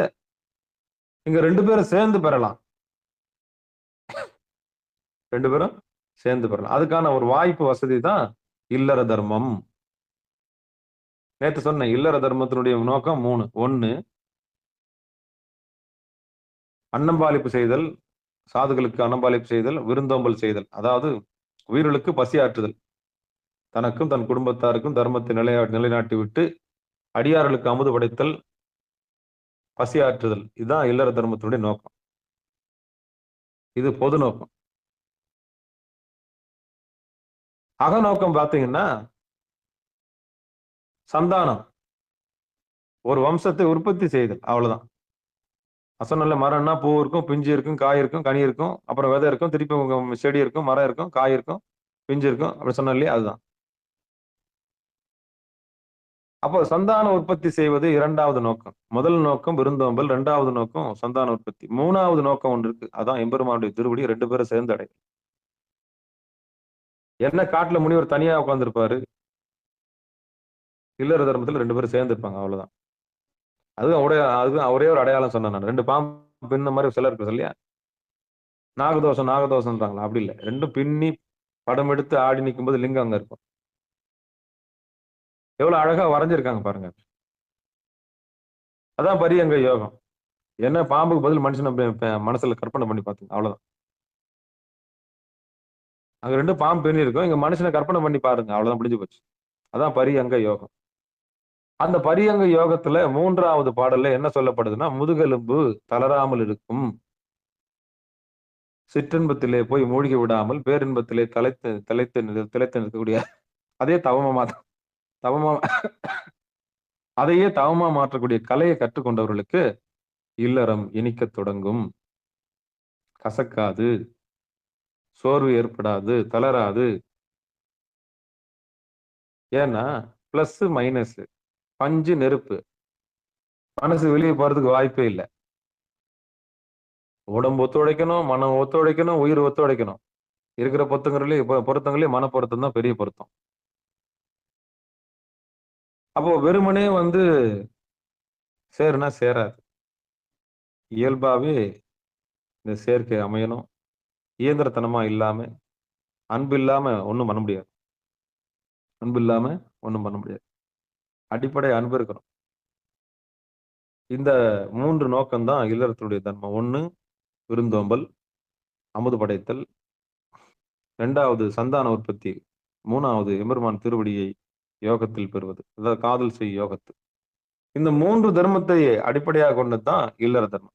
இங்க 2 பேரும் சேர்ந்து பெறலாம். 2 பேரும் சேர்ந்து பெறலாம். அதுக்கான ஒரு வாய்ப்பு வசதி தான் இல்லற தர்மம். நேத்து சொன்ன இல்லற தர்மத்தினுடைய நோக்கம் 3. 1, அன்னம்பாலிப்பு செய்தல், சாதுகளுக்கு அன்னம்பாலிப்பு செய்தல், விருந்தோம்பல் செய்தல். அதாவது உயிர்களுக்கு பசி ஆற்றுதல், தனக்கும் தன் குடும்பத்தாருக்கும் தர்மத்தை நிலைநாட்டி விட்டு அடியார்களுக்கு அமுது படைத்தல், பசி ஆற்றுதல். இதுதான் இல்லற தர்மத்தினுடைய நோக்கம். இது பொது நோக்கம். அகநோக்கம் பார்த்தீங்கன்னா சந்தானம், ஒரு வம்சத்தை உற்பத்தி செய்தல், அவ்வளவுதான். அசனல்ல மரம்னா பூ இருக்கும், பிஞ்சு இருக்கும், காய் இருக்கும், கனி இருக்கும், அப்புறம் விதை இருக்கும், திருப்பி செடி இருக்கும், மரம் இருக்கும், காய் இருக்கும், பிஞ்சு இருக்கும், அப்படி சொன்ன இல்லையா, அதுதான். அப்போ சந்தான உற்பத்தி செய்வது 2வது நோக்கம். முதல் நோக்கம் விருந்தோம்பல், 2வது நோக்கம் சந்தான உற்பத்தி. 3வது நோக்கம் ஒன்று இருக்கு, அதான் எம்பெருமானுடைய திருவடி 2 பேரும் சேர்ந்து அடை. என்ன காட்டுல முனிவர் தனியா உட்கார்ந்துருப்பாரு, இல்லற தர்மத்துல 2 பேரும் சேர்ந்து இருப்பாங்க, அவ்வளவுதான். அதுதான் ஒரே ஒரு அடையாளம் சொன்னேன் நான். 2 பாம்பு பின்ன மாதிரி சிலர் இருக்கு இல்லையா, நாகதோஷம்ன்றாங்களா, அப்படி இல்லை. 2 பின்னி படம் எடுத்து ஆடி நிற்கும் போது லிங்கம் அங்க இருக்கும். எவ்வளவு அழகா வரைஞ்சிருக்காங்க பாருங்க. அதான் பரியங்க யோகம். என்ன பாம்புக்கு பதில் மனுஷனை மனசுல கற்பனை பண்ணி பாத்துங்க, அவ்வளவுதான். அங்க 2 பாம்பு பின்னி இருக்கும், இங்க மனுஷனை கற்பனை பண்ணி பாருங்க, அவ்வளவுதான், முடிஞ்சு போச்சு. அதான் பரியங்க யோகம். அந்த பரியங்க யோகத்துல 3வது பாடல்ல என்ன சொல்லப்படுதுன்னா, முதுகெலும்பு தளராமல் இருக்கும், சிற்றின்பத்திலே போய் மூழ்கி விடாமல் பேரின்பத்திலே தலைத்து தலைத்து திளைத்து நிற்கக்கூடிய அதே தவமா அதையே தவமா மாற்றக்கூடிய கலையை கற்றுக்கொண்டவர்களுக்கு இல்லறம் இனிக்கத் தொடங்கும், கசக்காது, சோர்வு ஏற்படாது, தளராது. ஏன்னா பிளஸ் மைனஸ், பஞ்சு நெருப்பு, மனசு வெளியே போறதுக்கு வாய்ப்பே இல்லை. உடம்பு ஒத்துழைக்கணும், மனம் ஒத்துழைக்கணும், உயிர் ஒத்துழைக்கணும். இருக்கிற பொருத்தங்களே மன பொருத்தம் தான் பெரிய பொருத்தம். அப்போ வெறுமனே சேருனா சேராது. இயல்பாவே இந்த சேர்க்கை அமையணும். இயந்திரத்தனமா இல்லாம, அன்பு இல்லாம ஒண்ணும் பண்ண முடியாது. அன்பு இல்லாம ஒண்ணும் பண்ண முடியாது. அடிப்படை அன்பு இருக்கணும். இந்த 3 நோக்கம்தான் இல்லறத்தினுடைய தர்மம். 1 விருந்தோம்பல், அமுது படைத்தல், 2வது சந்தான உற்பத்தி, 3வது எம்பெருமான் திருவடியை யோகத்தில் பெறுவது, அதாவது காதல் செய் யோகத்து. இந்த 3 தர்மத்தை அடிப்படையாக கொண்டதுதான் இல்லற தர்மம்.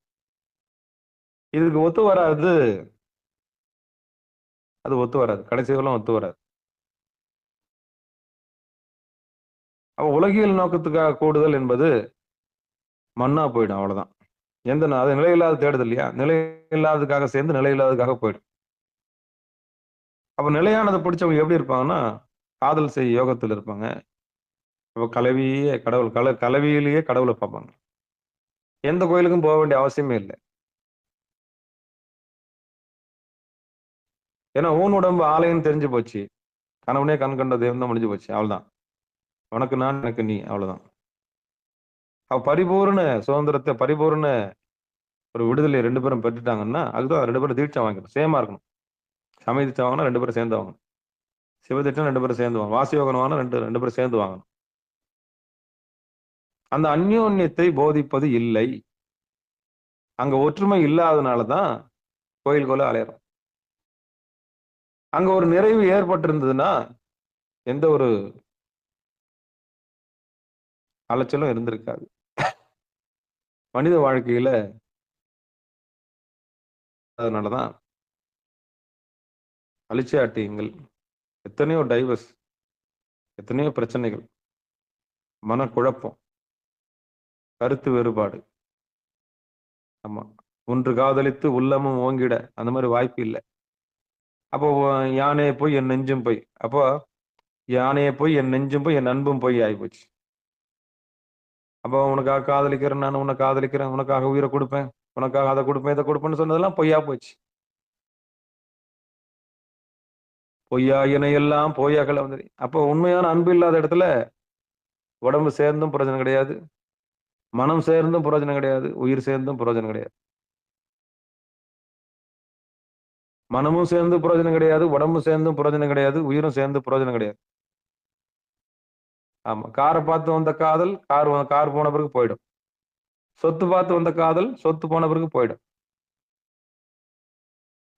இதுக்கு ஒத்து வராது, அது ஒத்து வராது, கடைசி வரலாம் ஒத்து வராது. அப்ப உலகியல் நோக்கத்துக்காக கூடுதல் என்பது மண்ணா போயிடும், அவ்வளவுதான். அது நிலையில்லாத தேடுதல் இல்லையா, நிலையில்லாததுக்காக சேர்ந்து நிலையில்லாததுக்காக போயிடும். அப்ப நிலையானதை பிடிச்சவங்க எப்படி இருப்பாங்கன்னா, காதல் செய் யோகத்தில் இருப்பாங்க. அப்ப கலவியிலேயே கடவுளை பார்ப்பாங்க. எந்த கோயிலுக்கும் போக வேண்டிய அவசியமே இல்லை. ஏன்னா ஊன் உடம்பு ஆலயம் தெரிஞ்சு போச்சு, கணவனே கண் கண்ட தெய்வம் தான், முடிஞ்சு போச்சு, அவ்வளவுதான். உனக்கு நான், எனக்கு நீ, அவ்வளவுதான். அவ பரிபூர்ண சுதந்திரத்தை, பரிபூர்ண ஒரு விடுதலை 2 பேரும் பெற்றுட்டாங்கன்னா, அதுதான் 2 பேரும் தீட்சை வாங்கணும், சேமா இருக்கணும். சமய தீட்சை வாங்கினா 2 பேரும் சேர்ந்து வாங்கணும். சிவதீட்சை 2 பேரும் சேர்ந்து வாங்கணும். வாசியோகம் வாங்கினா 2 பேரும் சேர்ந்து வாங்கணும். அந்த அந்யோன்யத்தை போதிப்பது இல்லை. அங்க ஒற்றுமை இல்லாதனாலதான் கோயில்கோல அலையறோம். அங்க ஒரு நிறைவு ஏற்பட்டிருந்ததுன்னா எந்த ஒரு அலைச்சலும் இருந்திருக்காது. மனித வாழ்க்கையில அதனாலதான் அழிச்சாட்டியங்கள், எத்தனையோ டைவர்ஸ், எத்தனையோ பிரச்சனைகள், மனக்குழப்பம், கருத்து வேறுபாடு. ஆமா, ஒன்று காதலித்து உள்ளமும் ஓங்கிட, அந்த மாதிரி வாய்ப்பு இல்லை. அப்போ யானையை போய் என் நெஞ்சும் போய், அப்போ யானையை போய் என் நெஞ்சும் போய் என் அன்பும் போய் ஆகிப்போச்சு. அப்போ உனக்காக காதலிக்கிறேன், நான் உன்னை காதலிக்கிறேன், உனக்காக உயிரை கொடுப்பேன், உனக்காக அதை கொடுப்பேன், இதை கொடுப்பேன்னு சொன்னதெல்லாம் பொய்யா போச்சு. பொய்யா இணையெல்லாம் பொய்யாக்களை வந்து. அப்போ உண்மையான அன்பு இல்லாத இடத்துல உடம்பு சேர்ந்தும் பிரயோஜனம் கிடையாது, மனம் சேர்ந்தும் பிரயோஜனம் கிடையாது, உயிர் சேர்ந்தும் பிரயோஜனம் கிடையாது. மனமும் சேர்ந்து பிரயோஜனம் கிடையாது, உடம்பும் சேர்ந்தும் பிரயோஜனம் கிடையாது, உயிரும் சேர்ந்து பிரயோஜனம் கிடையாது. ஆமா, காரை பார்த்து வந்த காதல் கார் போன பிறகு போயிடும். சொத்து பார்த்து வந்த காதல் சொத்து போன பிறகு போயிடும்.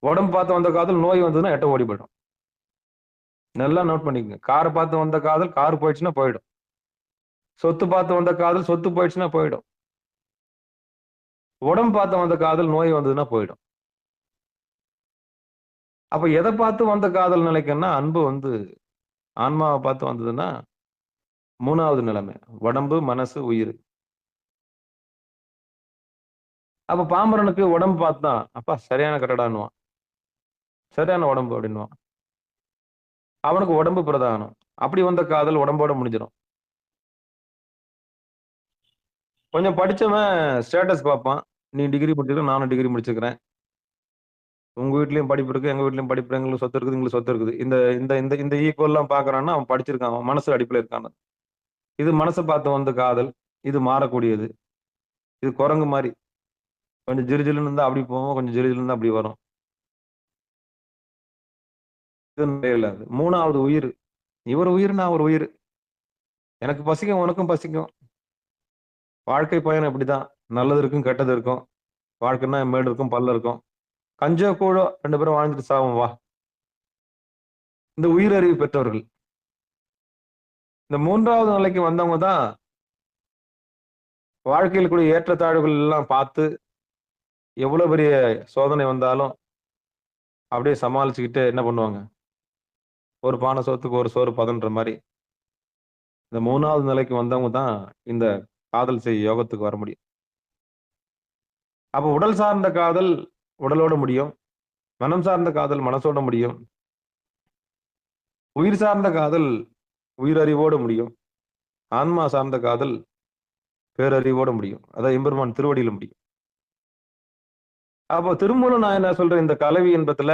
உடம்பு பார்த்து வந்த காதல் நோய் வந்ததுன்னா எட்ட ஓடி போயிடும். நல்லா நோட் பண்ணிக்கங்க. காரை பார்த்து வந்த காதல் கார் போயிடுச்சுன்னா போயிடும். சொத்து பார்த்து வந்த காதல் சொத்து போயிடுச்சுன்னா போயிடும். உடம்பு பார்த்து வந்த காதல் நோய் வந்ததுன்னா போயிடும். அப்ப எதை பார்த்து வந்த காதல் நிலைக்குன்னா, அன்பு ஆன்மாவை பார்த்து வந்ததுன்னா 3வது நிலைமை, உடம்பு மனசு உயிர். அப்ப பாம்பரனுக்கு உடம்பு பார்த்தான், அப்பா சரியான கட்டடான்னுவான், சரியான உடம்பு அப்படின்னுவான். அவனுக்கு உடம்பு பிரதானம். அப்படி வந்த காதல் உடம்போட முடிஞ்சிடும். கொஞ்சம் படிச்சவன் ஸ்டேட்டஸ் பார்ப்பான், நீ டிகிரி முடிச்சிருக்க, நானும் டிகிரி முடிச்சிருக்கிறேன், உங்க வீட்லயும் படிப்பு இருக்கு, எங்க வீட்லயும் படிப்பு, எங்களுக்கு சொத்து இருக்குது, எங்களுக்கு சொத்து இருக்குது. இந்த இந்த இந்த இந்த ஈக்குவல்லாம் பாக்குறான்னா அவன் படிச்சிருக்கான், அவன் மனசு அடிப்புல இருக்கான். இது மனசை பார்த்து வந்த காதல், இது மாறக்கூடியது. இது குரங்கு மாதிரி, கொஞ்சம் ஜிரிஜிலுன்னு இருந்தா அப்படி போவோம், கொஞ்சம் ஜிரிஜிலு இருந்தா அப்படி வரும். இது இல்லாது. 3வது உயிர். இவர் உயிர், நான் ஒரு உயிர். எனக்கு பசிக்கும், உனக்கும் பசிக்கும். வாழ்க்கை பயணம் இப்படிதான். நல்லது இருக்கும், கெட்டது இருக்கும். வாழ்க்கைன்னா மேடு இருக்கும், பள்ளம் இருக்கும். கஞ்சோ கூழோ 2 பேரும் வாழ்ந்துட்டு சாவோம் வா. இந்த உயிரறிவு பெற்றவர்கள். இந்த 3வது நிலைக்கு வந்தவங்க தான் வாழ்க்கையில் கூடிய ஏற்றத்தாழ்வுகள் எல்லாம் பார்த்து, எவ்வளவு பெரிய சோதனை வந்தாலும் அப்படியே சமாளிச்சுக்கிட்டு என்ன பண்ணுவாங்க? ஒரு பானை சோத்துக்கு ஒரு சோறு பதன்ற மாரி. இந்த 3வது நிலைக்கு வந்தவங்க தான் இந்த காதல் செய் யோகத்துக்கு வர முடியும். அப்ப உடல் சார்ந்த காதல் உடலோட முடியும். மனம் சார்ந்த காதல் மனசோட முடியும். உயிர் சார்ந்த காதல் உயிரறிவோட முடியும். ஆன்மா சார்ந்த காதல் பேரறிவோட முடியும். அதான் எம்பெருமான் திருவடியில முடியும். அப்போ திருமூலம் நான் என்ன சொல்றேன், இந்த கலவி இன்பத்துல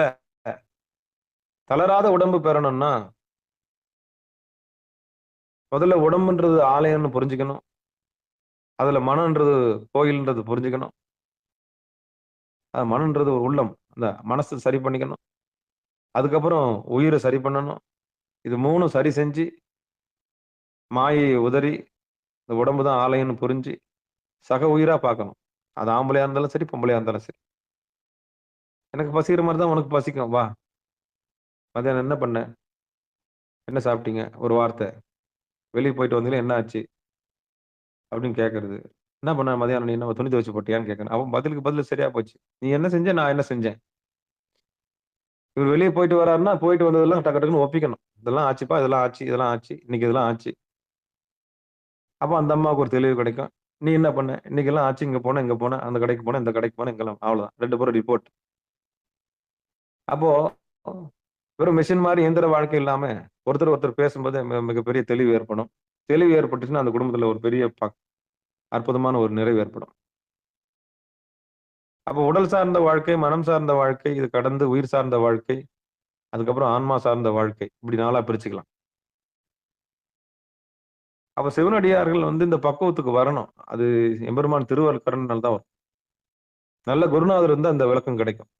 தளராத உடம்பு பெறணும்னா முதல்ல உடம்புன்றது ஆலயம்னு புரிஞ்சுக்கணும். அதுல மனம்ன்றது கோயில்ன்றது புரிஞ்சுக்கணும். மனம்ன்றது ஒரு உள்ளம். அந்த மனசு சரி பண்ணிக்கணும். அதுக்கப்புறம் உயிரை சரி பண்ணணும். இது 3 சரி செஞ்சு மாயை உதறி இந்த உடம்பு தான் ஆலயம்னு புரிஞ்சு சக உயிரா பார்க்கணும். அது ஆம்பளையா இருந்தாலும் சரி, பொம்பளையா இருந்தாலும் சரி. எனக்கு பசிக்கிற மாதிரி தான் உனக்கு பசிக்கும். வா, மதியானம் என்ன பண்ண, என்ன சாப்பிட்டீங்க, ஒரு வார்த்தை. வெளியே போயிட்டு வந்தீங்களா, என்ன ஆச்சு அப்படின்னு கேட்கறது. என்ன பண்ண மதியானம், நீ என்ன துணி துவைச்சு போட்டியான்னு கேட்கணும். அவன் பதிலுக்கு பதில் சரியா போச்சு. நீ என்ன செஞ்ச, நான் என்ன செஞ்சேன். இவர் வெளியே போயிட்டு வராருன்னா போயிட்டு வந்ததெல்லாம் டக்கு டக்குன்னு ஒப்பிக்கணும். இதெல்லாம் ஆச்சுப்பா, இதெல்லாம் ஆச்சு, இதெல்லாம் ஆச்சு, இன்னைக்கு இதெல்லாம் ஆச்சு. அப்போ அந்த அம்மாவுக்கு ஒரு தெளிவு கிடைக்கும். நீ என்ன பண்ண, இன்னைக்கு எல்லாம் ஆச்சு, இங்க போன, இங்க போன, அந்த கடைக்கு போன, இந்த கடைக்கு போன, இங்கெல்லாம் அவ்வளவுதான். 2 பேரும் ரிப்போர்ட். அப்போ வெறும் மிஷின் மாதிரி இயந்திர வாழ்க்கை இல்லாம ஒருத்தர் ஒருத்தர் பேசும்போது மிகப்பெரிய தெளிவு ஏற்படும். தெளிவு ஏற்பட்டுச்சுன்னா அந்த குடும்பத்துல ஒரு பெரிய அற்புதமான ஒரு நிறைவு ஏற்படும். அப்போ உடல் சார்ந்த வாழ்க்கை, மனம் சார்ந்த வாழ்க்கை, இது கடந்து உயிர் சார்ந்த வாழ்க்கை, அதுக்கப்புறம் ஆன்மா சார்ந்த வாழ்க்கை, இப்படி 4ஆ பிரிச்சுக்கலாம். அப்ப சிவனடியார்கள் இந்த பக்குவத்துக்கு வரணும். அது எம்பெருமான் திருவருட்கருணையால தான் வரும். நல்ல குருநாதர் இருந்தா அந்த விளக்கம் கிடைக்கும்.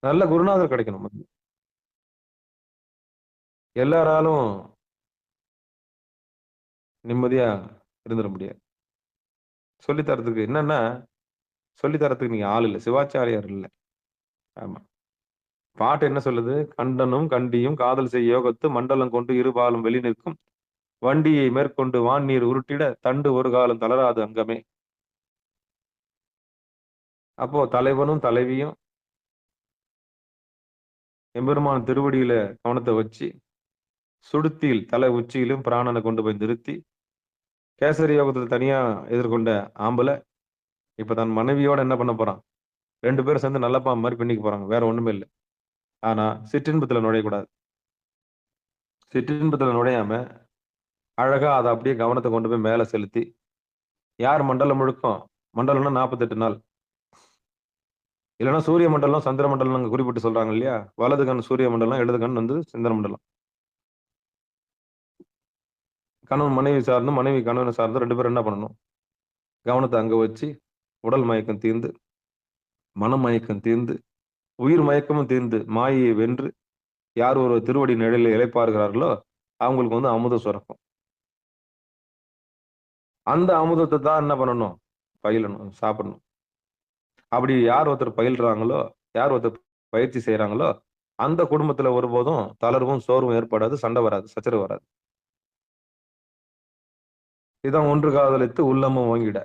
நல்ல குருநாதர் கிடைக்கணும். எல்லாராலும் நிம்மதியா இருந்துட முடியாது. சொல்லித்தரத்துக்கு என்னன்னா, சொல்லித்தரத்துக்கு நீங்க ஆள் இல்ல. சிவாச்சாரியார் இல்ல. ஆமா. பாட்டு என்ன சொல்லுது? கண்டனும் கண்டியும் காதல் செய் யோகத்து மண்டலம் கொண்டு இருபாலும் வெளி நிற்கும் வண்டியை மேற்கொண்டு வான் நீர் உருட்டிட தண்டு ஒரு காலம் தளராது அங்கமே. அப்போ தலைவனும் தலைவியும் எம்பெருமான் திருவடியில கவனத்தை வச்சு சுடுத்தியில் தலை உச்சியிலும் பிராணனை கொண்டு போய் நிறுத்தி கேசரி யோகத்தை தனியா எதிர்கொண்ட ஆம்பளை இப்ப தன் மனைவியோட என்ன பண்ண போறான்? 2 பேரும் சேர்ந்து நல்லப்பா மாதிரி பண்ணிக்க போறாங்க. வேற ஒண்ணுமே இல்லை. ஆனா சிற்றின்பத்துல நுழையக்கூடாது. சிற்றின்பத்துல நுழையாம அழகா அதை அப்படியே கவனத்தை கொண்டு போய் மேல செலுத்தி, யார் மண்டலம் முழுக்கும், மண்டலம்னா 48 நாள், இல்லைன்னா சூரிய மண்டலம் சந்திர மண்டலம் குறிப்பிட்டு சொல்றாங்க இல்லையா? வலது கண் சூரிய மண்டலம், இடது கண் சந்திர மண்டலம். கணவன் மனைவி சார்ந்து, மனைவி கணவனை சார்ந்து 2 பேரும் என்ன பண்ணணும்? கவனத்தை அங்க வச்சு உடல் மயக்கம் தீர்ந்து, மனம் மயக்கம் தீர்ந்து, உயிர் மயக்கமும் தீர்ந்து, மாயையை வென்று யார் ஒரு திருவடி நிழலில் இளைப்பாருகிறார்களோ அவங்களுக்கு அமுதம் சுரக்கும். அந்த அமுதத்தை தான் என்ன பண்ணணும்? பயிலணும், சாப்பிடணும். அப்படி யார் ஒருத்தர் பயில்றாங்களோ, யார் ஒருத்தர் பயிற்சி செய்யறாங்களோ அந்த குடும்பத்துல ஒருபோதும் தளர்வும் சோர்வும் ஏற்படாது, சண்டை வராது, சச்சரவு வராது. இதான் ஒன்று காதலித்து உள்ளமும் ஓங்கிட.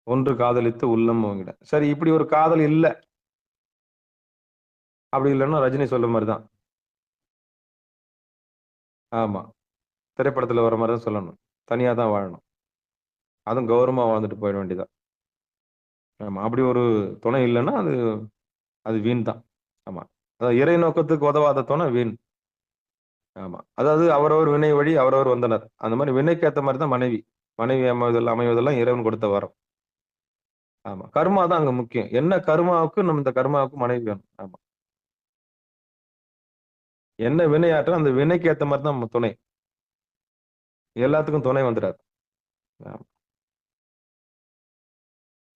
ஒன்று காதலித்து உள்ளம் ஓங்கிட. சரி, இப்படி ஒரு காதல் இல்ல, அப்படி இல்லைன்னா ரஜினி சொல்ற மாதிரிதான். ஆமா, திரைப்படத்துல வர மாதிரிதான் சொல்லணும். தனியா தான் வாழணும், அதுவும் கௌரவமா வாழ்ந்துட்டு போயிட வேண்டியதான். ஆமா, அப்படி ஒரு துணை இல்லைன்னா அது அது வீண் தான். ஆமா, அதாவது இறை நோக்கத்துக்கு உதவாத துணை வீண். ஆமா, அதாவது அவரவர் வினை வழி அவரவர் வந்தனர். அந்த மாதிரி வினைக்கு ஏற்ற மாதிரி தான் மனைவி. மனைவி அமைவதெல்லாம் இறைவன் கொடுத்த வரம். ஆமா, கர்மா தான் அங்க முக்கியம். என்ன கர்மாவுக்கு நம்ம இந்த கர்மாவுக்கு மனைவி வேணும். ஆமா, என்ன வினையாற்ற அந்த வினைக்கு ஏற்ற மாதிரி தான் நம்ம துணை. எல்லாத்துக்கும் துணை வந்துடாது.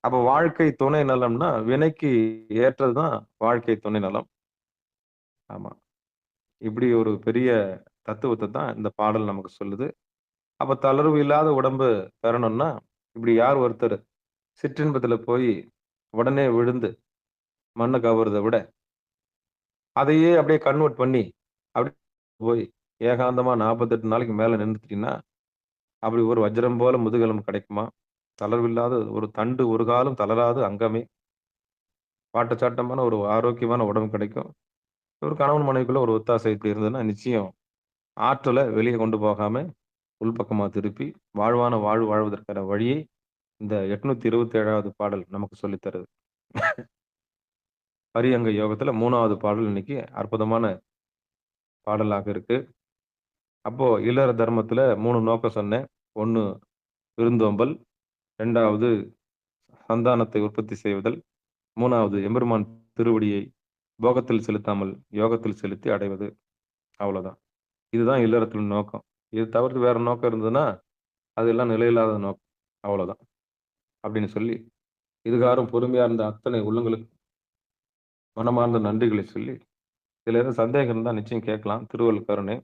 அப்ப வாழ்க்கை துணை நலம்னா வினைக்கு ஏற்றதுதான் வாழ்க்கை துணை நலம். ஆமா, இப்படி ஒரு பெரிய தத்துவத்தை தான் இந்த பாடல் நமக்கு சொல்லுது. அப்ப தளர்வு இல்லாத உடம்பு பெறணும்னா, இப்படி யார் ஒருத்தர் சிற்றின்பத்துல போய் உடனே விழுந்து மண்ண கவ்வுறத விட, அதையே அப்படியே கன்வெர்ட் பண்ணி, அப்படியே போய் ஏகாந்தமா 48 நாளைக்கு மேல நின்னுட்டீங்கன்னா, அப்படி ஒரு வஜ்ரம் போல முதுகெலும்பு கிடைக்குமா? தளர்வில்லாத ஒரு தண்டு ஒரு காலும் தளராத அங்கமே, வாட்டச்சாட்டமான ஒரு ஆரோக்கியமான உடம்பு கிடைக்கும். ஒரு கணவன் மனைவிக்குள்ள ஒரு ஒத்தாசை இப்படி இருந்ததுன்னா, நிச்சயம் ஆற்றல வெளிய கொண்டு போகாம, உள்பக்கமா திருப்பி, வாழ்வான வாழ்வு வாழ்வதற்கான வழியை இந்த 827வது பாடல் நமக்கு சொல்லித் தருது. பரியங்க யோகத்துல 3வது பாடல் இன்னைக்கு அற்புதமான பாடலாக இருக்கு. அப்போ இல்லற தர்மத்துல 3 நோக்கம் சொன்னேன். 1 விருந்தோம்பல், 2வது சந்தானத்தை உற்பத்தி செய்வதல், 3வது எம்பெருமான் திருவடியை போகத்தில் செலுத்தாமல் யோகத்தில் செலுத்தி அடைவது. அவ்வளவுதான். இதுதான் இல்லறத்தின் நோக்கம். இது தவிர்த்து வேற நோக்கம் இருந்ததுன்னா, அதெல்லாம் நிலையில்லாத நோக்கம். அவ்வளவுதான். அப்படின்னு சொல்லி, இதுகாரும் பொறுமையா இருந்த அத்தனை உள்ளங்களுக்கு மனமார்ந்த நன்றிகளை சொல்லி, இதுல எதுவும் சந்தேகம் இருந்தா நிச்சயம் கேட்கலாம். திருவள்ளுவர் கருணை.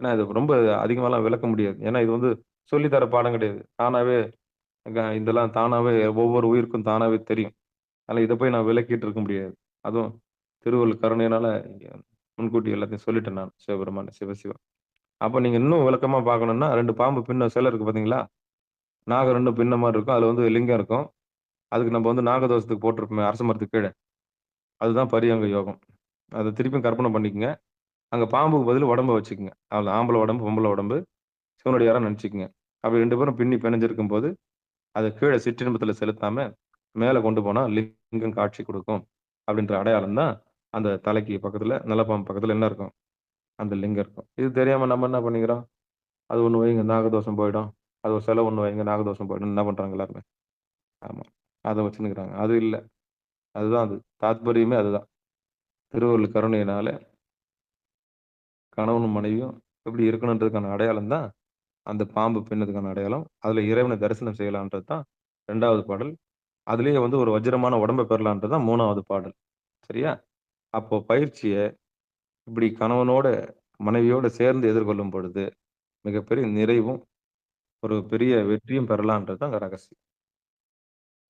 ஏன்னா இது ரொம்ப அதிகமாலாம் விளக்க முடியாது. ஏன்னா இது வந்து சொல்லி தர பாடம் கிடையாது. தானாவே இதெல்லாம் தானாவே ஒவ்வொரு உயிருக்கும் தானாவே தெரியும். அதனால இத போய் நான் விளக்கிட்டு இருக்க முடியாது. அதுவும் திருவள்ளுவர் கருணையினால முன்கூட்டி எல்லாத்தையும் சொல்லிட்டேன் நான். சிவபெருமான், சிவசிவா. அப்ப நீங்க இன்னும் விளக்கமா பார்க்கணும்னா 2 பாம்பு பின்ன சிலை இருக்கு பார்த்தீங்களா? நாகம் 2 பின்ன மாரி இருக்கும். அதுல வந்து லிங்கம் இருக்கும். அதுக்கு நம்ம வந்து நாகதோஷத்துக்கு போட்டிருப்போமே அரச மரத்துக்கு கீழ. அதுதான் பரியங்க யோகம். அத திருப்பியும் கற்பனை பண்ணிக்கங்க. அங்க பாம்புக்கு பதிலா உடம்ப வச்சுக்கங்க. அதுல ஆம்பள உடம்பு, பொம்பள உடம்பு சிவனடியாரா நெனச்சுக்கங்க. அப்படி 2 பேரும் பின்னி பிணைஞ்சிருக்கும்போது, அத கீழ சிற்றின்பத்துல செலுத்தாம, மேல கொண்டு போனா லிங்கம் காட்சி குடுக்கும். அப்படின்ற அடையாளம் தான் அந்த தலைக்கு பக்கத்துல, நிலப்பாம்பு பக்கத்துல என்ன இருக்கும்? அந்த லிங்கம் இருக்கும். இது தெரியாம நம்ம என்ன பண்ணிக்கிறோம்? அது ஒண்ணு வைங்க நாகதோஷம் போயிடும். அது ஒரு சிலை ஒண்ணு வைங்க நாகதோஷம் போயிடும்னு என்ன பண்றாங்க எல்லாருமே? ஆமா. அத வச்சுன்னுருக்காங்க. அது இல்ல. அதுதான் அது. தாத்பரியமே அதுதான். திருவள்ளுவர் கருணையினால கணவனும் மனைவியும் எப்படி இருக்கணுன்றதுக்கான அடையாளம் தான் அந்த பாம்பு பின்னதுக்கான அடையாளம். அதுல இறைவனை தரிசனம் செய்யலான்றது தான் 2வது பாடல். அதிலேயே வந்து ஒரு வஜ்ரமான உடம்ப பெறலான்றது தான் 3வது பாடல். சரியா? அப்போ பயிற்சிய இப்படி கணவனோட, மனைவியோட சேர்ந்து எதிர்கொள்ளும் பொழுது, மிகப்பெரிய நிறைவும், ஒரு பெரிய வெற்றியும் பெறலான்றது தான் அங்க ரகசியம்.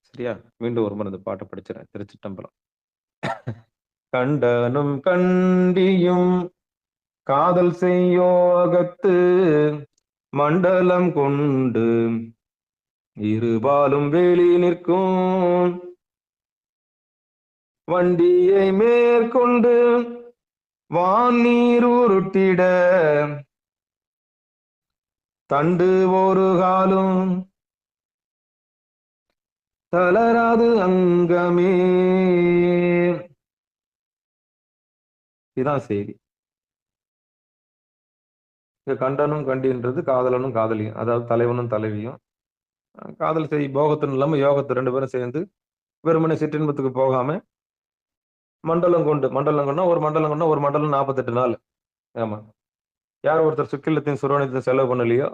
சரியா? மீண்டும் ஒரு முறை இந்த பாட்ட படிச்சுர்றேன். திருச்சிற்றம்பலம். கண்டனும் கண்டியும் காதல் செய்யோகத்து மண்டலம் கொண்டு இருபாலும் வேலி நிற்கும் வண்டியை மேற்கொண்டு வானீர் உருட்டிட தண்டு ஒரு காலும் தளராது அங்கமே. இதான் செய்தி. இங்க கண்டனும் கண்டின்றது காதலனும் காதலியும். அதாவது தலைவனும் தலைவியும். காதல் செய் போகத்துன்னு இல்லாம யோகத்தை 2 பேரும் சேர்ந்து வெறுமனே சிற்றின்பத்துக்கு போகாம மண்டலம் கொண்டு மண்டலம் கொண்டா ஒரு மண்டலம் கொண்டா ஒரு மண்டலம் 48 நாள். ஆமா. யார் ஒருத்தர் சுக்கிலத்தையும் சுரோனியத்தையும் செலவு பண்ணலையோ,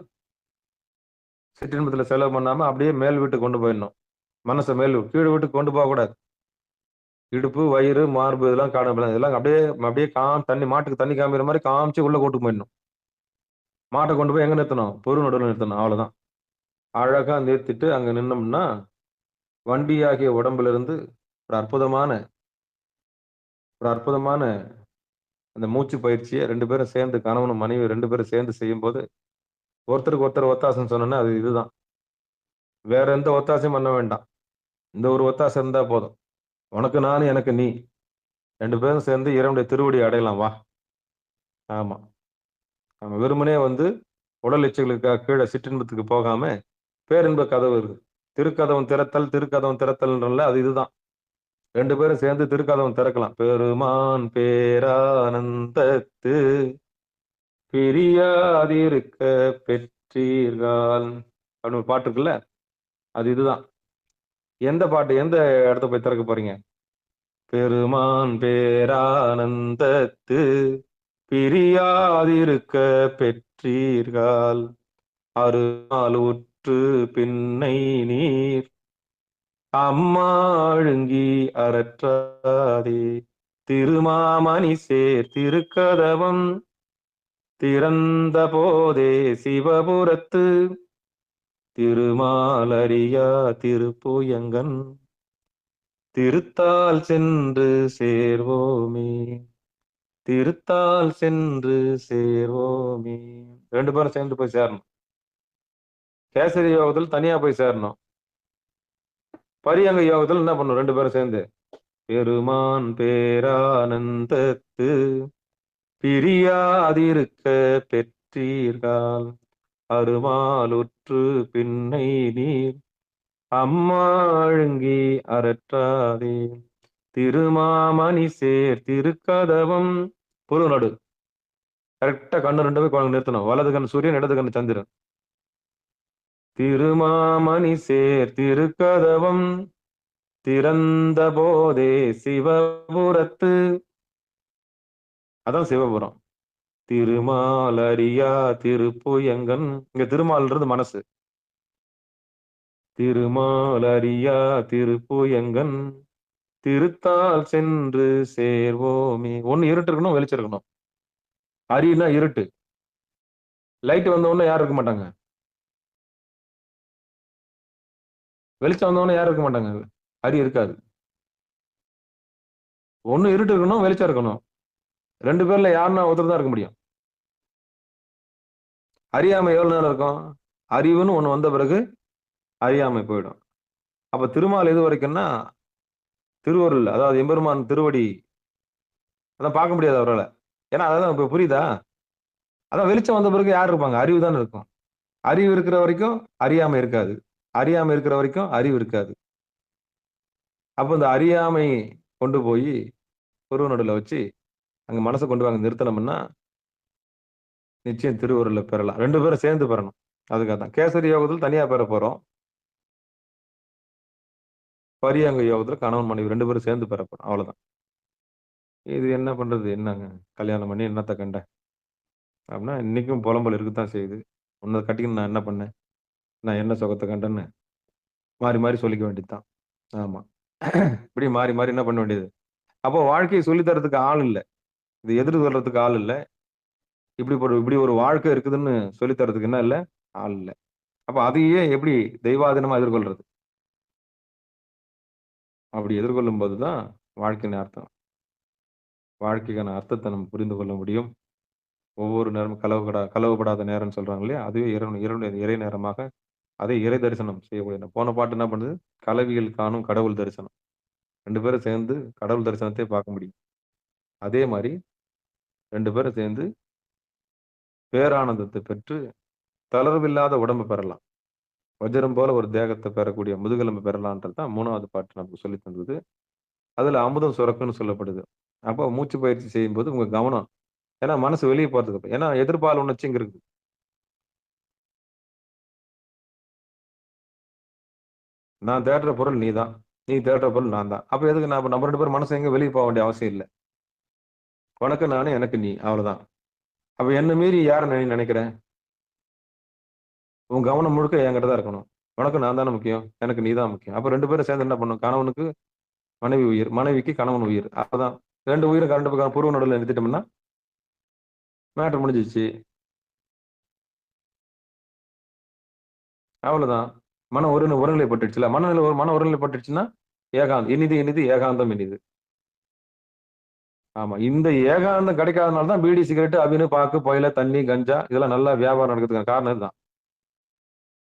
சிற்றின்பத்துல செலவு பண்ணாம அப்படியே மேல் வீட்டுக்கு கொண்டு போயிடணும். மனச கீழ் வீட்டுக்கு கொண்டு போகக்கூடாது. இடுப்பு, வயிறு, மார்பு இதெல்லாம் காணப்படாது. இதெல்லாம் அப்படியே அப்படியே தண்ணி மாட்டுக்கு தண்ணி காமிக்கிற மாரி காமிச்சு உள்ள கூட்டு போயிடணும். மாட்ட கொண்டு போய் எங்க நிறுத்தணும்? பொரு நடுவுல நிறுத்தணும். அவ்வளவுதான். அழகா நிறுத்திட்டு அங்க நின்னோம்னா, வண்டியாகிய உடம்புல இருந்து ஒரு அற்புதமான ஒரு அற்புதமான அந்த மூச்சு பயிற்சிய 2 பேரும் சேர்ந்து கணவனும் மனைவி 2 பேரும் சேர்ந்து செய்யும்போது, ஒருத்தருக்கு ஒருத்தர் ஒத்தாசைன்னு சொன்னோம்னா அது இதுதான். வேற எந்த ஒத்தாசையும் பண்ண வேண்டாம். இந்த ஒரு ஒத்தாசை இருந்தா போதும். உனக்கு நானு, எனக்கு நீ. 2 பேரும் சேர்ந்து இறைவனுடைய திருவடியை அடையலாம் வா. ஆமா. நம்ம வெறுமனே வந்து உடல் இச்சைகளுக்காக கீழ சிற்றின்பத்துக்கு போகாம, பேரின்ப கதவு இருக்கு. திருக்கதவம் திறத்தல், திருக்கதவம் திறத்தல்ன்றல்ல அது இதுதான். 2 பேரும் சேர்ந்து திருக்கதவம் திறக்கலாம். பெருமான் பேரானந்தத்து பிரியாதிருக்க பெற்றீர்கள் அப்படின்னு ஒரு பாட்டு இருக்குல்ல, அது இதுதான். எந்த பாட்டு எந்த இடத்த போய் திறக்க போறீங்க? பெருமான் பேரானந்தத்து பிரியாதிருக்க பெற்றீர்கள் அருமால் உற்று பின்னை நீர் அம்மா அழுங்கி அரற்றாதே. திருமாமணி சேர் திருக்கதவம் திறந்த போதே சிவபுரத்து திருமாலரியா திருப்புயங்கன் திருத்தால் சென்று சேர்வோமே, திருத்தால் சென்று சேர்வோமே. 2 பேரும் சேர்ந்து போய் சேரணும். கேசரி யோகத்தில் தனியா போய் சேரணும். பரியங்க யோகத்தில் என்ன பண்ணும்? 2 பேரும் சேர்ந்து பெருமான் பேரானந்தத்து பிரியாதிருக்க பெற்றீர்கள் அருமாலுற்று பின்னை நீர் அம்மாழுங்கி அரற்றாதே திருமாமணி சேர் திருக்கதவம். புரு நடு கரெக்டா கண்ணு 2 போய் குழந்தை நிறுத்தணும். வலது கண் சூரியன், இடது கண் சந்திரன். திருமாமணி சேர் திருக்கதவம் திறந்த போதே சிவபுரத்து, அதான் சிவபுரம். திருமாலரியா திருப்புயங்கன், இங்க திருமால்ன்றது மனசு. திருமாலரியா திருப்புயங்கன் திருத்தால் சென்று சேர்வோமே. ஒண்ணு இருட்டு இருக்கணும், வெளிச்சம் இருக்கணும். அரினா இருட்டு. லைட் வந்த உடனே யாரும் இருக்க மாட்டாங்க. வெளிச்சம் வந்த உடனே யாரும் இருக்க மாட்டாங்க. அரி இருக்காது. ஒண்ணு இருட்டு இருக்கணும், வெளிச்சம் இருக்கணும். 2 பேர்ல யாருன்னா ஒருத்தர் தான் இருக்க முடியும். அறியாமை எவ்வளவு நேரம் இருக்கும்? அறிவுன்னு ஒண்ணு வந்த பிறகு அறியாமை போயிடும். அப்ப திருமால் எது வரைக்கும்னா திருவருள், அதாவது எம்பெருமான் திருவடி, அதான் பார்க்க முடியாது அவரால். ஏன்னா அதான் இப்ப புரியுதா? அதான் வெளிச்சம் வந்த பிறகு யார் இருப்பாங்க? அறிவு தான் இருக்கும். அறிவு இருக்கிற வரைக்கும் அறியாமை இருக்காது. அறியாமை இருக்கிற வரைக்கும் அறிவு இருக்காது. அப்ப இந்த அறியாமை கொண்டு போய் குரு நடுவில் வச்சு அங்க மனசை கொண்டு வாங்க நிறுத்தணும்னா நிச்சயம் திருவருளை பெறலாம். 2 பேரும் சேர்ந்து பெறணும். அதுக்காக தான் கேசரி யோகத்தில் தனியா பெற போறோம். பரியங்க யோகத்துல கணவன் மனைவி 2 பேரும் சேர்ந்து பெற போறோம். அவ்வளவுதான். இது என்ன பண்றது? என்னங்க கல்யாணம் பண்ணி என்னத்த கண்ட அப்படின்னா இன்னைக்கும் புலம்பல் இருக்குத்தான் செய்யுது. உன்னை கட்டிக்கணும் நான் என்ன பண்ணேன், நான் என்ன சுகத்தை கண்டேன்னு மாறி மாறி சொல்லிக்க வேண்டியதுதான். ஆமா, இப்படி மாறி மாறி என்ன பண்ண வேண்டியது. அப்போ வாழ்க்கையை சொல்லித் தரத்துக்கு ஆள் இல்லை, இது எதிர் சொல்றதுக்கு ஆள் இல்லை, இப்படி ஒரு வாழ்க்கை இருக்குதுன்னு சொல்லித் தரதுக்கு என்ன இல்லை, ஆள் இல்லை. அப்ப அதையே எப்படி தெய்வாதீனமா எதிர்கொள்றது? அப்படி எதிர்கொள்ளும் போதுதான் வாழ்க்கையின் அர்த்தம், வாழ்க்கைக்கான அர்த்தத்தை நம்ம புரிந்து கொள்ள முடியும். ஒவ்வொரு நேரமும் களவுபடாத நேரம்னு சொல்றாங்க இல்லையா, அதுவே இறை நேரமாக அதை இறை தரிசனம் செய்யக்கூடிய. போன பாட்டு என்ன பண்ணுது? கலவியில் காணும் கடவுள் தரிசனம். 2 பேரும் சேர்ந்து கடவுள் தரிசனத்தை பார்க்க முடியும். அதே மாதிரி 2 பேரும் சேர்ந்து பேரானந்தத்தை பெற்று தளர்வில்லாத உடம்பு பெறலாம். வஜ்ரம் போல ஒரு தேகத்தை பெறக்கூடிய முதுகெலும்பு பெறலான்றது தான் 3வது பாட்டு நமக்கு சொல்லி தந்தது. அதுல அமுதம் சுரக்குன்னு சொல்லப்படுது. அப்போ மூச்சு பயிற்சி செய்யும் போது உங்க கவனம், ஏன்னா மனசு வெளியே போறதுக்கு, ஏன்னா எதிர்பால் உணர்ச்சி இங்க இருக்கு. நான் தேடுற பொருள் நீ தான், நீ தேடுற பொருள் நான் தான். அப்ப எதுக்கு நம்ம 2 பேரும் மனசு எங்க வெளியே போக வேண்டிய அவசியம் இல்லை. உனக்கு நானே, எனக்கு நீ, அவ்வளவுதான். அப்ப என்ன மீறி யாரை நீ நினைக்கிறேன்? உன் கவனம் முழுக்க என்கிட்ட தான் இருக்கணும். உனக்கு நான் தானே முக்கியம், எனக்கு நீ தான் முக்கியம். அப்ப 2 பேரும் சேர்ந்து என்ன பண்ணும்? கணவனுக்கு மனைவி உயிர், மனைவிக்கு கணவன் உயிர். அப்பதான் 2 உயிரும் கரண்ட் பக்கம் பூர்வ நடுவில் நிறுத்திட்டோம்னா மேட்டர் முடிஞ்சிச்சு. அவ்வளவுதான். மன ஒருநிலைப்பட்டுச்சுல. மன ஒருநிலைப்பட்டுச்சுன்னா இனிது ஏகாந்தம் இனிது. ஆமா, இந்த ஏகாந்தம் கிடைக்காதனால தான் பீடி, சிகரெட், அபினு, பாக்கு, புயல, தண்ணி, கஞ்சா இதெல்லாம் நல்லா வியாபாரம் நடக்கிறதுக்கான காரணம் இதுதான்.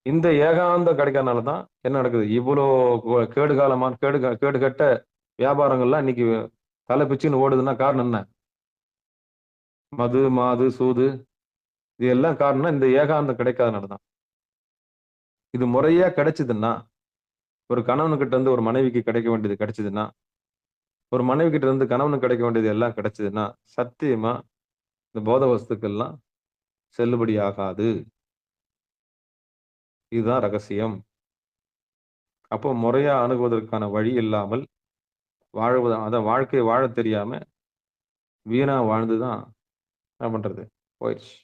இந்த ஏகாந்தம் கிடைக்காதனால தான் என்ன நடக்குது? இவ்வளோ கேடு கட்ட வியாபாரங்கள்லாம் இன்னைக்கு தலை பிச்சுன்னு ஓடுதுன்னா காரணம் என்ன? மது, மாது, சூது, இது எல்லாம் காரணம் இந்த ஏகாந்தம் கிடைக்காதனால தான். இது முறையா கிடைச்சதுன்னா, ஒரு கணவனுக்கிட்ட இருந்து ஒரு மனைவிக்கு கிடைக்க வேண்டியது கிடைச்சதுன்னா, ஒரு மனைவி கிட்ட இருந்து கணவனுக்கு கிடைக்க வேண்டியது எல்லாம் கிடைச்சதுன்னா, சத்தியமா இந்த போத வஸ்துக்கள்லாம் செல்லுபடி ஆகாது. இதுதான் ரகசியம். அப்போ முறையா அணுகுவதற்கான வழி இல்லாமல் அதான் வாழ்க்கையை வாழ தெரியாம வீணா வாழ்ந்துதான் என்ன பண்றது? போயிடுச்சு.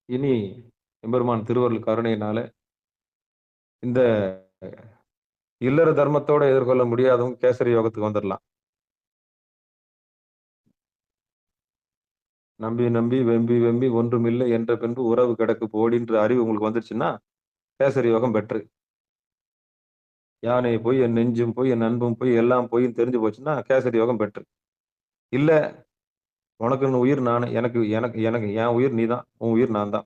இனி எம்பெருமான் திருவருள் கருணையினால இந்த இல்லற தர்மத்தோட எதிர்கொள்ள முடியாதவங்க கேசரி யோகத்துக்கு வந்துடலாம். நம்பி நம்பி வெம்பி வெம்பி ஒன்றுமில்லை என்ற பின்பு உறவு கிடக்கு போடின்ற அறிவு உங்களுக்கு வந்துருச்சுன்னா கேசரி யோகம் பெற்று. யானை போய் என் நெஞ்சும் போய் என் அன்பும் போய் எல்லாம் போய் தெரிஞ்சு போச்சுன்னா கேசரி யோகம் பெற்று. இல்ல உனக்குன்னு உயிர் நானு, எனக்கு எனக்கு எனக்கு என் உயிர் நீதான், உன் உயிர் நான் தான்,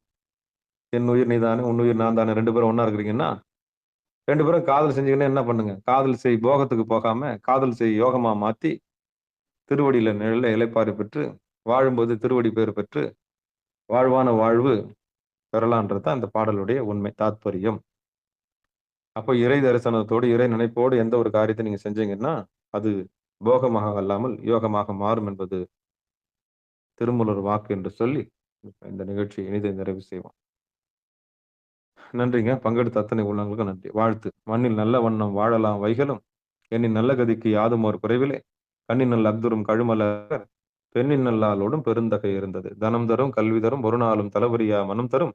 என் உயிர் நீதானே உன் உயிர் நான் தானே, 2 பேரும் ஒண்ணா இருக்கிறீங்கன்னா 2 பேரும் காதல் செஞ்சீங்கன்னா என்ன பண்ணுங்க, காதல் செய் போகத்துக்கு போகாம காதல் செய் யோகமா மாத்தி திருவடியில நிழல்ல இளைப்பாறு பெற்று வாழும்போது திருவடி பேறு பெற்று வாழ்வான வாழ்வு பெறலான்றது தான் இந்த பாடலுடைய உண்மை தாத்பரியம். அப்போ இறை தரிசனத்தோடு இறை நினைப்போடு எந்த ஒரு காரியத்தை நீங்க செஞ்சீங்கன்னா அது போகமாக அல்லாமல் யோகமாக மாறும் என்பது திருமூலர் வாக்கு என்று சொல்லி இந்த நிகழ்ச்சியை இனிதை நிறைவு செய்வோம். நன்றிங்க. பங்கெடுத்த அத்தனை உள்ளவங்களுக்கும் நன்றி. வாழ்த்து. மண்ணில் நல்ல வண்ணம் வாழலாம் வைகளும் எண்ணின் நல்ல கதிக்கு யாதும் ஒரு குறைவிலே கண்ணின் நல்ல அக்துரும் கழுமலர் பெண்ணின் நல்லாளோடும் பெருந்தகை இருந்தது. தனம் தரும் கல்வி தரும் ஒரு நாளும் தளபரியா மனம் தரும்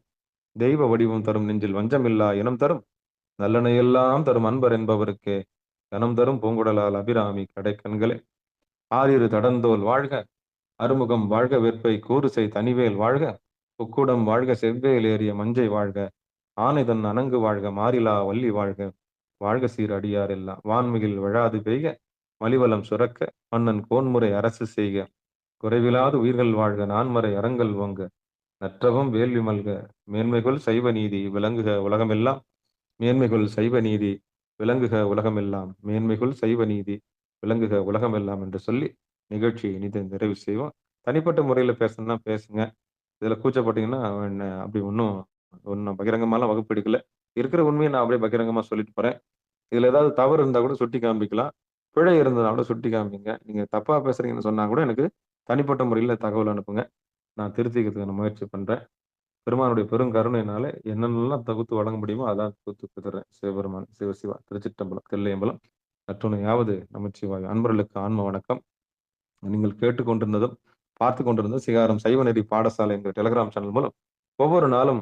தெய்வ வடிவம் தரும் நெஞ்சில் வஞ்சமில்லா இனம் தரும் நல்லனையெல்லாம் தரும் அன்பர் என்பவருக்கே தனம் தரும் பூங்குடலால் அபிராமி கடை கண்களே. ஆறிரு தடந்தோல் வாழ்க அறுமுகம் வாழ்க வெற்பை கூறுசை தனிவேல் வாழ்க புக்குடம் வாழ்க செவ்வேல் ஏறிய மஞ்சை வாழ்க ஆனைதன் அணங்கு வாழ்க மாறிலா வள்ளி வாழ்க வாழ்க சீர் அடியார் எல்லாம் வான்மிகில் விழாது பெய்க மலிவலம் சுரக்க மன்னன் கோன்முறை அரசு செய்க குறைவிலாது உயிர்கள் வாழ்க நான்மறை அறங்கள் ஓங்க நற்றவம் வேள்வி மல்க மேன்மைகள் சைவ நீதி விளங்குக உலகமெல்லாம் மேன்மைகள் சைவ நீதி விளங்குக உலகமெல்லாம் மேன்மைகள் சைவ நீதி விளங்குக உலகமெல்லாம் என்று சொல்லி நிகழ்ச்சியை இனிதை நிறைவு செய்வோம். தனிப்பட்ட முறையில் பேசணும்னா பேசுங்க. இதுல கூச்சப்பட்டீங்கன்னா அப்படி ஒன்றும் பகிரங்கமாலாம் வகுப்பு எடுக்கல. இருக்கிற உண்மையை நான் அப்படியே பகிரங்கமா சொல்லிட்டு போறேன். இதுல ஏதாவது தவறு இருந்தா கூட சுட்டி காமிக்கலாம், பிழை இருந்ததுனா கூட சுட்டி காமிங்க. நீங்க தப்பா பேசுறீங்கன்னு சொன்னா கூட எனக்கு தனிப்பட்ட முறையில் தகவல் அனுப்புங்க, நான் திருத்திக்கிறதுக்கு முயற்சி பண்றேன். பெருமானுடைய பெருங்கருணையினால என்னென்னலாம் தொகுத்து வழங்க முடியுமோ அதான் தொகுத்து கொடுத்துறேன். சிவபெருமான் சிவசிவா திருச்சிற்றம்பலம் தில்லையம்பலம் நற்றுணையாவது நமச்சிவாய். அன்பர்களுக்கு ஆன்ம வணக்கம். நீங்கள் கேட்டுக்கொண்டிருந்ததும் பார்த்து கொண்டிருந்ததும் சிகாரம் சைவ நெறி பாடசாலை என்கிற டெலிகிராம் சேனல் மூலம் ஒவ்வொரு நாளும்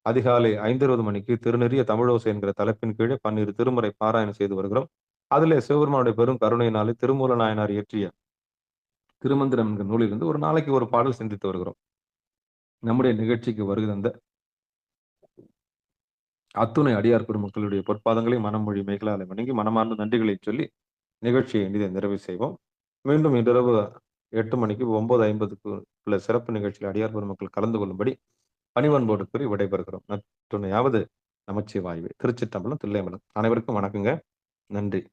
அதிகாலை 5:20 மணிக்கு திருநெறிய தமிழோசை என்கிற தலைப்பின் கீழே 12 திருமுறை பாராயணம் செய்து வருகிறோம். அதிலே சிவபெருமானுடைய பெரும் கருணையினாலே திருமூல நாயனார் இயற்றிய திருமந்திரம் என்கிற நூலிலிருந்து ஒரு நாளைக்கு ஒரு பாடல் சிந்தித்து வருகிறோம். நம்முடைய நிகழ்ச்சிக்கு வருகை தந்த அத்துணை அடியார் பெருமக்களுடைய பொற்பாதங்களை மனமொழி மேகலாலை வணங்கி மனமார்ந்த நன்றிகளை சொல்லி நிகழ்ச்சியை இனிதை நிறைவு செய்வோம். மீண்டும் இன்றிரவு 8 மணிக்கு 9:50 உள்ள சிறப்பு நிகழ்ச்சியில் அடியார் பெருமக்கள் கலந்து கொள்ளும்படி பணிவன்போடு கூறி விடைபெறுகிறோம். நற்றுணையாவது நமச்சிவாய்வே. திருச்சிற்றம்பலம் தில்லையம்பலம். அனைவருக்கும் வணக்கங்க. நன்றி.